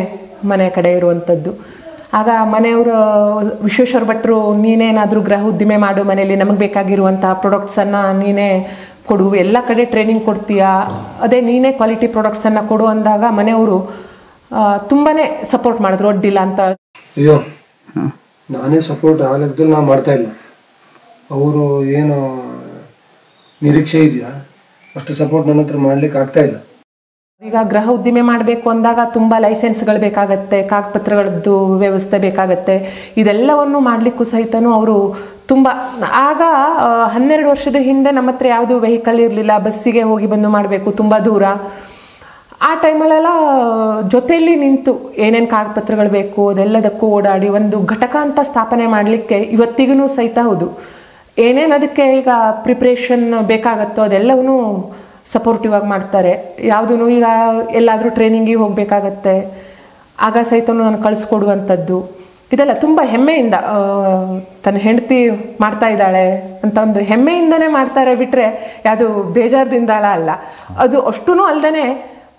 ಮನೆ ಕಡೆ ಇರುವಂಥದ್ದು. ಆಗ ಮನೆಯವರು ವಿಶ್ವೇಶ್ವರ ಭಟ್ರು, ನೀನೇನಾದರೂ ಗೃಹ ಉದ್ದಿಮೆ ಮಾಡು, ಮನೆಯಲ್ಲಿ ನಮಗೆ ಬೇಕಾಗಿರುವಂಥ ಪ್ರಾಡಕ್ಟ್ಸನ್ನು ನೀನೇ ಕೊಡು, ಎಲ್ಲ ಕಡೆ ಟ್ರೈನಿಂಗ್ ಕೊಡ್ತೀಯಾ, ಅದೇ ನೀನೇ ಕ್ವಾಲಿಟಿ ಪ್ರಾಡಕ್ಟ್ಸನ್ನು ಕೊಡು ಅಂದಾಗ ಮನೆಯವರು ತುಂಬಾ ಸಪೋರ್ಟ್ ಮಾಡಿದ್ರು. ಒಡ್ಡಿಲ್ಲ ಅಂತ. ಅಯ್ಯೋ, ನಾನೇ ಸಪೋರ್ಟ್ ಆ ಲೆಕ್ಕದಲ್ಲಿ ನಾವು ಮಾಡ್ತಾ ಇಲ್ಲ. ಅವರು ಏನು ನಿರೀಕ್ಷೆ ಇದೆಯಾ ಅಷ್ಟು ಸಪೋರ್ಟ್ ನನ್ನ ಹತ್ರ ಮಾಡ್ಲಿಕ್ಕೆ ಆಗ್ತಾ ಇಲ್ಲ. ಈಗ ಗೃಹ ಉದ್ದಿಮೆ ಮಾಡಬೇಕು ಅಂದಾಗ ತುಂಬ ಲೈಸೆನ್ಸ್ಗಳು ಬೇಕಾಗತ್ತೆ, ಕಾಗಪತ್ರಗಳದ್ದು ವ್ಯವಸ್ಥೆ ಬೇಕಾಗತ್ತೆ. ಇದೆಲ್ಲವನ್ನು ಮಾಡಲಿಕ್ಕೂ ಸಹಿತನೂ ಅವರು ತುಂಬ, ಆಗ 12 ವರ್ಷದ ಹಿಂದೆ ನಮ್ಮ ಹತ್ರ ಯಾವುದೂ ವೆಹಿಕಲ್ ಇರಲಿಲ್ಲ, ಬಸ್ಸಿಗೆ ಹೋಗಿ ಬಂದು ಮಾಡಬೇಕು, ತುಂಬ ದೂರ. ಆ ಟೈಮಲ್ಲೆಲ್ಲ ಜೊತೆಯಲ್ಲಿ ನಿಂತು ಏನೇನು ಕಾಗಪತ್ರಗಳು ಬೇಕು ಅದೆಲ್ಲದಕ್ಕೂ ಓಡಾಡಿ ಒಂದು ಘಟಕ ಅಂತ ಸ್ಥಾಪನೆ ಮಾಡಲಿಕ್ಕೆ ಇವತ್ತಿಗೂ ಸಹಿತ ಹೌದು ಏನೇನು ಅದಕ್ಕೆ ಈಗ ಪ್ರಿಪ್ರೇಷನ್ ಬೇಕಾಗತ್ತೋ ಅದೆಲ್ಲವೂ ಸಪೋರ್ಟಿವ್ ಆಗಿ ಮಾಡ್ತಾರೆ. ಯಾವುದೂ ಈಗ ಎಲ್ಲಾದರೂ ಟ್ರೈನಿಂಗಿಗೆ ಹೋಗಬೇಕಾಗತ್ತೆ, ಆಗ ಸಹಿತ ನಾನು ಕಳಿಸ್ಕೊಡುವಂಥದ್ದು ಇದೆಲ್ಲ ತುಂಬ ಹೆಮ್ಮೆಯಿಂದ ತನ್ನ ಹೆಂಡತಿ ಮಾಡ್ತಾ ಇದ್ದಾಳೆ ಅಂತ ಒಂದು ಹೆಮ್ಮೆಯಿಂದನೇ ಮಾಡ್ತಾರೆ, ಬಿಟ್ಟರೆ ಯಾವುದು ಬೇಜಾರದಿಂದ ಅಲ್ಲ. ಅದು ಅಷ್ಟೂ ಅಲ್ಲದೆ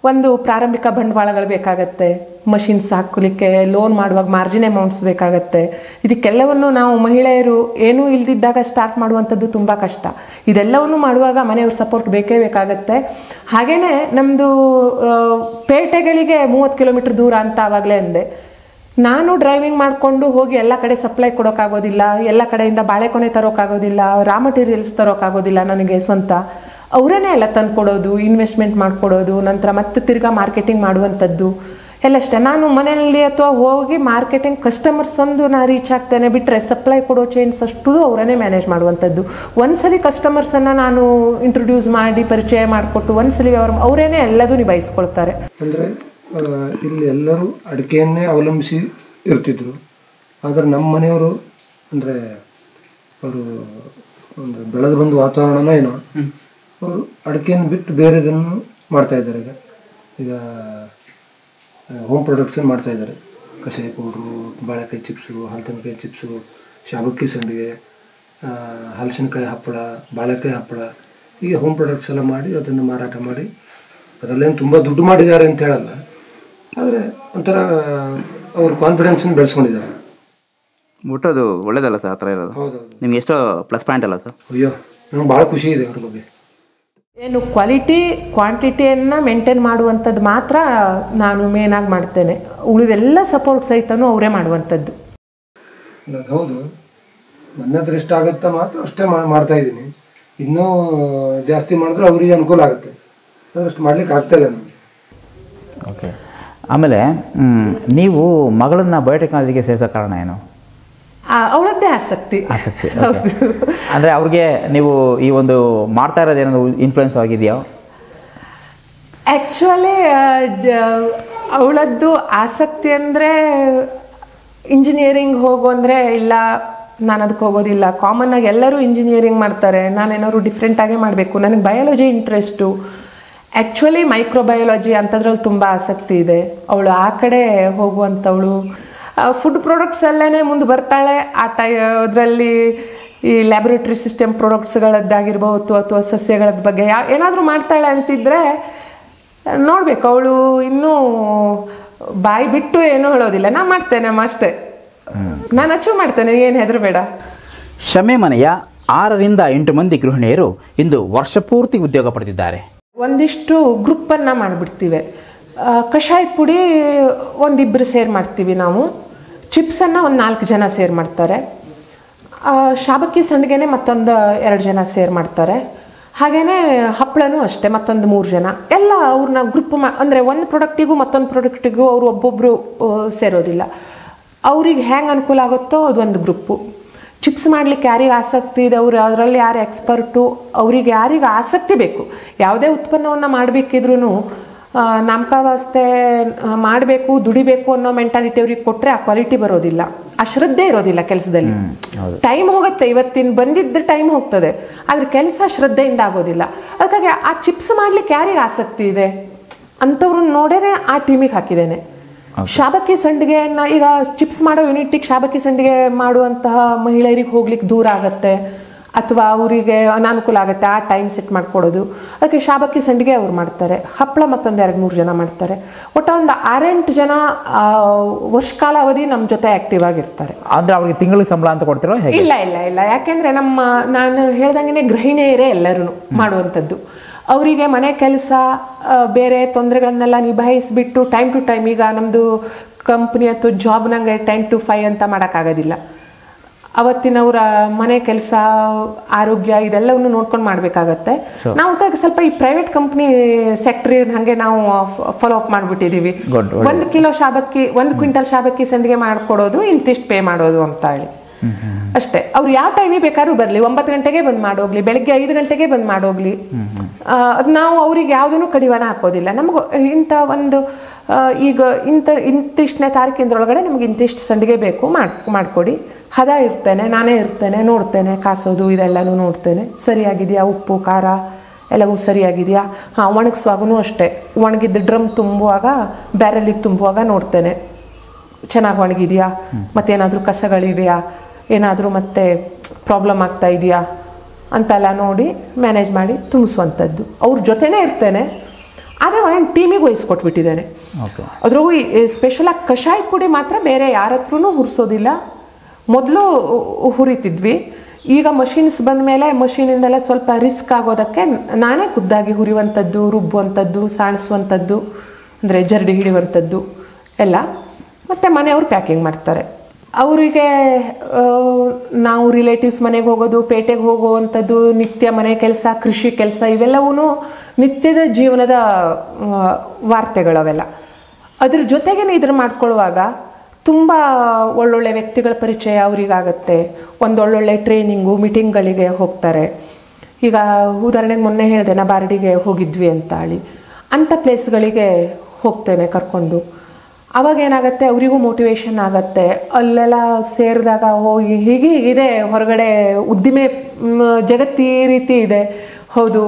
ಒಂದು ಪ್ರಾರಂಭಿಕ ಬಂಡವಾಳಗಳು ಬೇಕಾಗತ್ತೆ, ಮಷಿನ್ಸ್ ಹಾಕಲಿಕ್ಕೆ ಲೋನ್ ಮಾಡುವಾಗ ಮಾರ್ಜಿನ್ ಅಮೌಂಟ್ಸ್ ಬೇಕಾಗತ್ತೆ. ಇದಕ್ಕೆಲ್ಲವನ್ನು ನಾವು ಮಹಿಳೆಯರು ಏನೂ ಇಲ್ದಿದ್ದಾಗ ಸ್ಟಾರ್ಟ್ ಮಾಡುವಂಥದ್ದು ತುಂಬ ಕಷ್ಟ. ಇದೆಲ್ಲವನ್ನು ಮಾಡುವಾಗ ಮನೆಯವ್ರ ಸಪೋರ್ಟ್ ಬೇಕೇ ಬೇಕಾಗತ್ತೆ. ಹಾಗೆಯೇ ನಮ್ಮದು ಪೇಟೆಗಳಿಗೆ 30 ಕಿಲೋಮೀಟರ್ ದೂರ ಅಂತ ಆವಾಗಲೇ ಅಂದೆ. ನಾನು ಡ್ರೈವಿಂಗ್ ಮಾಡಿಕೊಂಡು ಹೋಗಿ ಎಲ್ಲ ಕಡೆ ಸಪ್ಲೈ ಕೊಡೋಕ್ಕಾಗೋದಿಲ್ಲ, ಎಲ್ಲ ಕಡೆಯಿಂದ ಬಾಳೆಕೊನೆ ತರೋಕ್ಕಾಗೋದಿಲ್ಲ, ರಾ ಮಟೀರಿಯಲ್ಸ್ ತರೋಕ್ಕಾಗೋದಿಲ್ಲ ನನಗೆ ಸ್ವಂತ. ಅವರೇ ಎಲ್ಲ ತಂದು ಕೊಡೋದು, ಇನ್ವೆಸ್ಟ್ಮೆಂಟ್ ಮಾಡಿಕೊಡೋದು, ನಂತರ ಮತ್ತೆ ತಿರ್ಗಾ ಮಾರ್ಕೆಟಿಂಗ್ ಮಾಡುವಂಥದ್ದು ಎಲ್ಲಷ್ಟೇ. ನಾನು ಮನೆಯಲ್ಲಿ ಅಥವಾ ಹೋಗಿ ಮಾರ್ಕೆಟಿಂಗ್ ಕಸ್ಟಮರ್ಸ್ ಒಂದು ನಾ ರೀಚ್ ಆಗ್ತೇನೆ, ಬಿಟ್ಟರೆ ಸಪ್ಲೈ ಕೊಡೋ ಚೈನ್ಸ್ ಅಷ್ಟು ಅವರೇ ಮ್ಯಾನೇಜ್ ಮಾಡುವಂಥದ್ದು. ಒಂದ್ಸಲಿ ಕಸ್ಟಮರ್ಸನ್ನು ನಾನು ಇಂಟ್ರೊಡ್ಯೂಸ್ ಮಾಡಿ ಪರಿಚಯ ಮಾಡಿಕೊಟ್ಟು ಒಂದ್ಸಲಿ ಅವರೇ ಎಲ್ಲದೂ ನಿಭಾಯಿಸ್ಕೊಳ್ತಾರೆ. ಅಂದರೆ ಇಲ್ಲಿ ಎಲ್ಲರೂ ಅಡಿಕೆಯನ್ನೇ ಅವಲಂಬಿಸಿ ಇರ್ತಿದ್ರು. ಆದರೆ ನಮ್ಮ ಮನೆಯವರು ಅಂದರೆ ಅವರು ಒಂದು ಬೆಳೆದು ಬಂದ ವಾತಾವರಣನ ಏನೋ ಅವರು ಅಡಿಕೆಯನ್ನು ಬಿಟ್ಟು ಬೇರೆದನ್ನು ಮಾಡ್ತಾಯಿದ್ದಾರೆ. ಈಗ ಹೋಮ್ ಪ್ರೊಡಕ್ಟ್ಸನ್ನು ಮಾಡ್ತಾಯಿದ್ದಾರೆ. ಕಷಾಯ ಪೌಡ್ರು, ಬಾಳೆಕಾಯಿ ಚಿಪ್ಸು, ಹಲಸಿನಕಾಯಿ ಚಿಪ್ಸು, ಶಾಬಕ್ಕಿ ಸಂಡಿಗೆ, ಹಲಸಿನಕಾಯಿ ಹಪ್ಪಳ, ಬಾಳೆಕಾಯಿ ಹಪ್ಪಳ, ಹೀಗೆ ಹೋಮ್ ಪ್ರಾಡಕ್ಟ್ಸ್ ಎಲ್ಲ ಮಾಡಿ ಅದನ್ನು ಮಾರಾಟ ಮಾಡಿ ಅದರಲ್ಲೇನು ತುಂಬ ದುಡ್ಡು ಮಾಡಿದ್ದಾರೆ ಅಂತ ಹೇಳಲ್ಲ, ಆದರೆ ಒಂಥರ ಅವ್ರ ಕಾನ್ಫಿಡೆನ್ಸನ್ನು ಬೆಳೆಸ್ಕೊಂಡಿದ್ದಾರೆ. ಮುಟ್ಟೋದು ಒಳ್ಳೇದಲ್ಲ ಸರ್, ಆ ಥರ ಇರೋದು. ಹೌದೌದು, ನಿಮ್ಗೆ ಎಷ್ಟೋ ಪ್ಲಸ್ ಪಾಯಿಂಟ್ ಅಲ್ಲ ಸರ್? ಅಯ್ಯೋ, ನಂಗೆ ಭಾಳ ಖುಷಿ ಇದೆ ಅವ್ರ ಬಗ್ಗೆ. ಏನು ಕ್ವಾಂಟಿಟಿಯನ್ನು ಮೇಂಟೈನ್ ಮಾಡುವಂಥದ್ದು ಮಾತ್ರ ನಾನು ಮೇನಾಗಿ ಮಾಡ್ತೇನೆ. ಉಳಿದೆಲ್ಲ ಸಪೋರ್ಟ್ ಸಹಿತನೂ ಅವರೇ ಮಾಡುವಂಥದ್ದು. ಹೌದು, ನನ್ನ ಹತ್ರ ಎಷ್ಟು ಆಗುತ್ತಾ ಮಾತ್ರ ಅಷ್ಟೇ ಮಾಡ್ತಾ ಇದ್ದೀನಿ. ಇನ್ನೂ ಜಾಸ್ತಿ ಮಾಡಿದ್ರೆ ಅವರಿಗೆ ಅನುಕೂಲ ಆಗುತ್ತೆ, ಅಷ್ಟು ಮಾಡ್ಲಿಕ್ಕೆ ಆಗ್ತಾಯಿಲ್ಲ ನನಗೆ. ಓಕೆ. ಆಮೇಲೆ ನೀವು ಮಗಳನ್ನ ಬಯೋಟೆಕ್ನಾಲಜಿಗೆ ಸೇರಿಸೋ ಕಾರಣ ಏನು? ಅವಳದ್ದೇ ಆಸಕ್ತಿ. ಅಂದರೆ ಅವ್ರಿಗೆ ನೀವು ಈ ಒಂದು ಮಾಡ್ತಾ ಇರೋದು ಏನಾದ್ರು ಇನ್ಫ್ಲುಯೆನ್ಸ್ ಆಗಿದೆಯಾ? ಆ್ಯಕ್ಚುಲಿ ಅವಳದ್ದು ಆಸಕ್ತಿ ಅಂದರೆ ಇಂಜಿನಿಯರಿಂಗ್ ಹೋಗು ಅಂದರೆ ಇಲ್ಲ, ನಾನು ಅದಕ್ಕೆ ಹೋಗೋದಿಲ್ಲ. ಕಾಮನ್ ಆಗಿ ಎಲ್ಲರೂ ಇಂಜಿನಿಯರಿಂಗ್ ಮಾಡ್ತಾರೆ, ನಾನೇನಾದ್ರು ಡಿಫ್ರೆಂಟಾಗೇ ಮಾಡಬೇಕು. ನನಗೆ ಬಯಾಲಜಿ ಇಂಟ್ರೆಸ್ಟು, ಆ್ಯಕ್ಚುಲಿ ಮೈಕ್ರೋಬಯಾಲಜಿ ಅಂಥದ್ರಲ್ಲಿ ತುಂಬ ಆಸಕ್ತಿ ಇದೆ. ಅವಳು ಆ ಕಡೆ ಹೋಗುವಂಥವಳು. ಫುಡ್ ಪ್ರಾಡಕ್ಟ್ಸಲ್ಲೇ ಮುಂದೆ ಬರ್ತಾಳೆ. ಅದರಲ್ಲಿ ಈ ಲ್ಯಾಬೊರೇಟ್ರಿ ಸಿಸ್ಟಮ್ ಪ್ರಾಡಕ್ಟ್ಸ್ಗಳದ್ದಾಗಿರ್ಬೋದು ಅಥವಾ ಸಸ್ಯಗಳದ ಬಗ್ಗೆ ಏನಾದರೂ ಮಾಡ್ತಾಳೆ ಅಂತಿದ್ರೆ ನೋಡಬೇಕು. ಅವಳು ಇನ್ನೂ ಬಾಯಿ ಬಿಟ್ಟು ಏನೂ ಹೇಳೋದಿಲ್ಲ, ನಾನು ಮಾಡ್ತೇನೆ ಅಷ್ಟೇ, ನಾನು ಅಚೀವ್ ಮಾಡ್ತೇನೆ, ಏನು ಹೆದರಬೇಡ. ಶಮೆ ಮನೆಯ 6ರಿಂದ 8 ಮಂದಿ ಗೃಹಿಣಿಯರು ಇಂದು ವರ್ಷ ಪೂರ್ತಿ ಉದ್ಯೋಗ ಪಡೆದಿದ್ದಾರೆ. ಒಂದಿಷ್ಟು ಗ್ರೂಪನ್ನು ಮಾಡಿಬಿಡ್ತೀವಿ. ಕಷಾಯದ ಪುಡಿ ಒಂದಿಬ್ಬರು ಸೇರ್ ಮಾಡ್ತೀವಿ ನಾವು. ಚಿಪ್ಸನ್ನು ಒಂದು 4 ಜನ ಸೇರ್ ಮಾಡ್ತಾರೆ. ಶಾಬಕ್ಕಿ ಸಂಡಿಗೆನೆ ಮತ್ತೊಂದು 2 ಜನ ಸೇರ್ ಮಾಡ್ತಾರೆ. ಹಾಗೆಯೇ ಹಪ್ಪಳನೂ ಅಷ್ಟೇ ಮತ್ತೊಂದು 3 ಜನ. ಎಲ್ಲ ಅವ್ರನ್ನ ಗ್ರೂಪ್ ಅಂದರೆ ಒಂದು ಪ್ರಾಡಕ್ಟಿಗೂ ಮತ್ತೊಂದು ಪ್ರಾಡಕ್ಟಿಗೂ ಅವರು ಒಬ್ಬೊಬ್ಬರು ಸೇರೋದಿಲ್ಲ. ಅವ್ರಿಗೆ ಹೆಂಗೆ ಅನುಕೂಲ ಆಗುತ್ತೋ ಅದೊಂದು ಗ್ರೂಪು. ಚಿಪ್ಸ್ ಮಾಡಲಿಕ್ಕೆ ಯಾರಿಗೆ ಆಸಕ್ತಿ ಇದೆ, ಅವರು ಅದರಲ್ಲಿ ಯಾರು ಎಕ್ಸ್ಪರ್ಟು, ಅವ್ರಿಗೆ ಯಾರಿಗೆ ಆಸಕ್ತಿ ಬೇಕು, ಯಾವುದೇ ಉತ್ಪನ್ನವನ್ನು ಮಾಡಬೇಕಿದ್ರೂ ನಾಮಕಾವಾಸ್ತೆ ಮಾಡಬೇಕು, ದುಡಿಬೇಕು ಅನ್ನೋ ಮೆಂಟಾಲಿಟಿ ಅವ್ರಿಗೆ ಕೊಟ್ಟರೆ ಆ ಕ್ವಾಲಿಟಿ ಬರೋದಿಲ್ಲ, ಆ ಶ್ರದ್ಧೆ ಇರೋದಿಲ್ಲ ಕೆಲಸದಲ್ಲಿ. ಟೈಮ್ ಹೋಗುತ್ತೆ, ಇವತ್ತಿನ ಬಂದಿದ್ದ ಟೈಮ್ ಹೋಗ್ತದೆ, ಆದರೆ ಕೆಲಸ ಶ್ರದ್ಧೆಯಿಂದ ಆಗೋದಿಲ್ಲ. ಅದಕ್ಕಾಗಿ ಆ ಚಿಪ್ಸ್ ಮಾಡಲಿಕ್ಕೆ ಯಾರಿಗೆ ಆಸಕ್ತಿ ಇದೆ ಅಂಥವ್ರನ್ನ ನೋಡೇ ಆ ಟೀಮಿಗೆ ಹಾಕಿದ್ದೇನೆ. ಶಾಬಕ್ಕಿ ಸಂಡಿಗೆಯನ್ನು ಈಗ ಚಿಪ್ಸ್ ಮಾಡೋ ಯೂನಿಟಿಗೆ ಶಾಬಕ್ಕಿ ಸಂಡಿಗೆ ಮಾಡುವಂತಹ ಮಹಿಳೆಯರಿಗೆ ಹೋಗ್ಲಿಕ್ಕೆ ದೂರ ಆಗುತ್ತೆ ಅಥವಾ ಅವರಿಗೆ ಅನಾನುಕೂಲ ಆಗುತ್ತೆ, ಆ ಟೈಮ್ ಸೆಟ್ ಮಾಡಿಕೊಡೋದು. ಅದಕ್ಕೆ ಶಾಬಕ್ಕಿ ಸಂಡಿಗೆ ಅವ್ರು ಮಾಡ್ತಾರೆ. ಹಪ್ಪಳ ಮತ್ತೊಂದು 2-3 ಜನ ಮಾಡ್ತಾರೆ. ಒಟ್ಟು ಒಂದು 6-8 ಜನ ವರ್ಷ ಕಾಲಾವಧಿ ನಮ್ಮ ಜೊತೆ ಆ್ಯಕ್ಟಿವ್ ಆಗಿರ್ತಾರೆ. ಅಂದರೆ ಅವ್ರಿಗೆ ತಿಂಗಳಿಗೆ ಸಂಬಳ ಅಂತ ಕೊಡ್ತಿರೋ? ಇಲ್ಲ ಇಲ್ಲ ಇಲ್ಲ, ಯಾಕೆಂದರೆ ನಾನು ಹೇಳ್ದಂಗೆ ಗೃಹಿಣಿಯರೇ ಎಲ್ಲರೂ ಮಾಡುವಂಥದ್ದು. ಅವರಿಗೆ ಮನೆ ಕೆಲಸ ಬೇರೆ ತೊಂದರೆಗಳನ್ನೆಲ್ಲ ನಿಭಾಯಿಸಿಬಿಟ್ಟು ಟೈಮ್ ಟು ಟೈಮ್, ಈಗ ನಮ್ಮದು ಕಂಪ್ನಿ ಅಥವಾ ಜಾಬ್ ನಂಗೆ 10 to 5 ಅಂತ ಮಾಡೋಕ್ಕಾಗೋದಿಲ್ಲ. ಅವತ್ತಿನವರ ಮನೆ ಕೆಲಸ, ಆರೋಗ್ಯ ಇದೆಲ್ಲವನ್ನು ನೋಡ್ಕೊಂಡು ಮಾಡಬೇಕಾಗತ್ತೆ. ನಾವು ಸ್ವಲ್ಪ ಈ ಪ್ರೈವೇಟ್ ಕಂಪ್ನಿ ಸೆಕ್ಟರ್ ಹಾಗೆ ನಾವು ಫಾಲೋ ಅಪ್ ಮಾಡಿಬಿಟ್ಟಿದ್ದೀವಿ. 1 ಕಿಲೋ ಶಾಬಕ್ಕಿ, 1 ಕ್ವಿಂಟಲ್ ಶಾಬಕ್ಕಿ ಸಂಡಿಗೆ ಮಾಡಿಕೊಡೋದು, ಇಂತಿಷ್ಟು ಪೇ ಮಾಡೋದು ಅಂತ ಹೇಳಿ ಅಷ್ಟೇ. ಅವ್ರು ಯಾವ ಟೈಮಿಗೆ ಬೇಕಾದ್ರೂ ಬರಲಿ, 9 ಗಂಟೆಗೆ ಬಂದು ಮಾಡೋಗ್ಲಿ, ಬೆಳಗ್ಗೆ 5 ಗಂಟೆಗೆ ಬಂದು ಮಾಡೋಗ್ಲಿ, ಅದು ನಾವು ಅವ್ರಿಗೆ ಯಾವುದೂ ಕಡಿವಾಣ ಹಾಕೋದಿಲ್ಲ. ನಮಗೂ ಇಂಥ ಒಂದು ಈಗ ಇಂತಿಷ್ಟನೇ ತಾರೀಕಿಂದ್ರೊಳಗಡೆ ನಮ್ಗೆ ಇಂತಿಷ್ಟು ಸಂಡಿಗೆ ಬೇಕು, ಮಾಡಿಕೊಡಿ. ಹದ ಇರ್ತೇನೆ, ನಾನೇ ಇರ್ತೇನೆ, ನೋಡ್ತೇನೆ, ಕಾಸೋದು ಇದೆಲ್ಲನೂ ನೋಡ್ತೇನೆ, ಸರಿಯಾಗಿದೆಯಾ, ಉಪ್ಪು ಖಾರ ಎಲ್ಲವೂ ಸರಿಯಾಗಿದೆಯಾ. ಒಣಗಿಸುವಾಗೂ ಅಷ್ಟೇ, ಒಣಗಿದ್ದು ಡ್ರಮ್ ತುಂಬುವಾಗ, ಬ್ಯಾರಲಿಗೆ ತುಂಬುವಾಗ ನೋಡ್ತೇನೆ ಚೆನ್ನಾಗಿ ಒಣಗಿದೆಯಾ, ಮತ್ತೇನಾದರೂ ಕಸಗಳಿದೆಯಾ, ಏನಾದರೂ ಮತ್ತೆ ಪ್ರಾಬ್ಲಮ್ ಆಗ್ತಾ ಇದೆಯಾ ಅಂತೆಲ್ಲ ನೋಡಿ ಮ್ಯಾನೇಜ್ ಮಾಡಿ ತುಂಬಿಸುವಂಥದ್ದು. ಅವ್ರ ಜೊತೆನೇ ಇರ್ತೇನೆ, ಆದರೆ ಒಂದು ಟೀಮಿಗೆ ವಹಿಸ್ಕೊಟ್ಬಿಟ್ಟಿದ್ದೇನೆ. ಅದ್ರಾಗೂ ಸ್ಪೆಷಲಾಗಿ ಕಷಾಯದ ಪುಡಿ ಮಾತ್ರ ಬೇರೆ ಯಾರ ಹತ್ರನೂ ಹುರಿಸೋದಿಲ್ಲ. ಮೊದಲು ಹುರಿತಿದ್ವಿ, ಈಗ ಮಷಿನ್ಸ್ ಬಂದ ಮೇಲೆ ಮಷೀನಿಂದೆಲ್ಲ ಸ್ವಲ್ಪ ರಿಸ್ಕ್ ಆಗೋದಕ್ಕೆ ನಾನೇ ಖುದ್ದಾಗಿ ಹುರಿಯುವಂಥದ್ದು, ರುಬ್ಬುವಂಥದ್ದು, ಸಾಣಿಸುವಂಥದ್ದು, ಅಂದರೆ ಜರಡಿ ಹಿಡಿಯುವಂಥದ್ದು ಎಲ್ಲ. ಮತ್ತು ಮನೆಯವರು ಪ್ಯಾಕಿಂಗ್ ಮಾಡ್ತಾರೆ. ಅವರಿಗೆ ನಾವು ರಿಲೇಟಿವ್ಸ್ ಮನೆಗೆ ಹೋಗೋದು, ಪೇಟೆಗೆ ಹೋಗುವಂಥದ್ದು, ನಿತ್ಯ ಮನೆ ಕೆಲಸ, ಕೃಷಿ ಕೆಲಸ, ಇವೆಲ್ಲವೂ ನಿತ್ಯದ ಜೀವನದ ವಾರ್ತೆಗಳವೆಲ್ಲ. ಅದ್ರ ಜೊತೆಗೇ ಇದನ್ನು ಮಾಡ್ಕೊಳ್ಳುವಾಗ ತುಂಬ ಒಳ್ಳೊಳ್ಳೆ ವ್ಯಕ್ತಿಗಳ ಪರಿಚಯ ಅವರಿಗಾಗತ್ತೆ. ಒಂದೊಳ್ಳೊಳ್ಳೆ ಟ್ರೈನಿಂಗು, ಮೀಟಿಂಗ್ಗಳಿಗೆ ಹೋಗ್ತಾರೆ. ಈಗ ಉದಾಹರಣೆಗೆ ಮೊನ್ನೆ ಹೇಳಿದೆ, ನಾ ಬಾರಡಿಗೆ ಹೋಗಿದ್ವಿ ಅಂತ ಹೇಳಿ, ಅಂಥ ಪ್ಲೇಸ್ಗಳಿಗೆ ಹೋಗ್ತೇನೆ ಕರ್ಕೊಂಡು. ಅವಾಗ ಏನಾಗುತ್ತೆ, ಅವರಿಗೂ ಮೋಟಿವೇಶನ್ ಆಗುತ್ತೆ. ಅಲ್ಲೆಲ್ಲ ಸೇರಿದಾಗ ಹೋಗಿ ಹೀಗಿದೆ ಹೊರಗಡೆ ಉದ್ದಿಮೆ ಜಗತ್ತು ಈ ರೀತಿ ಇದೆ, ಹೌದು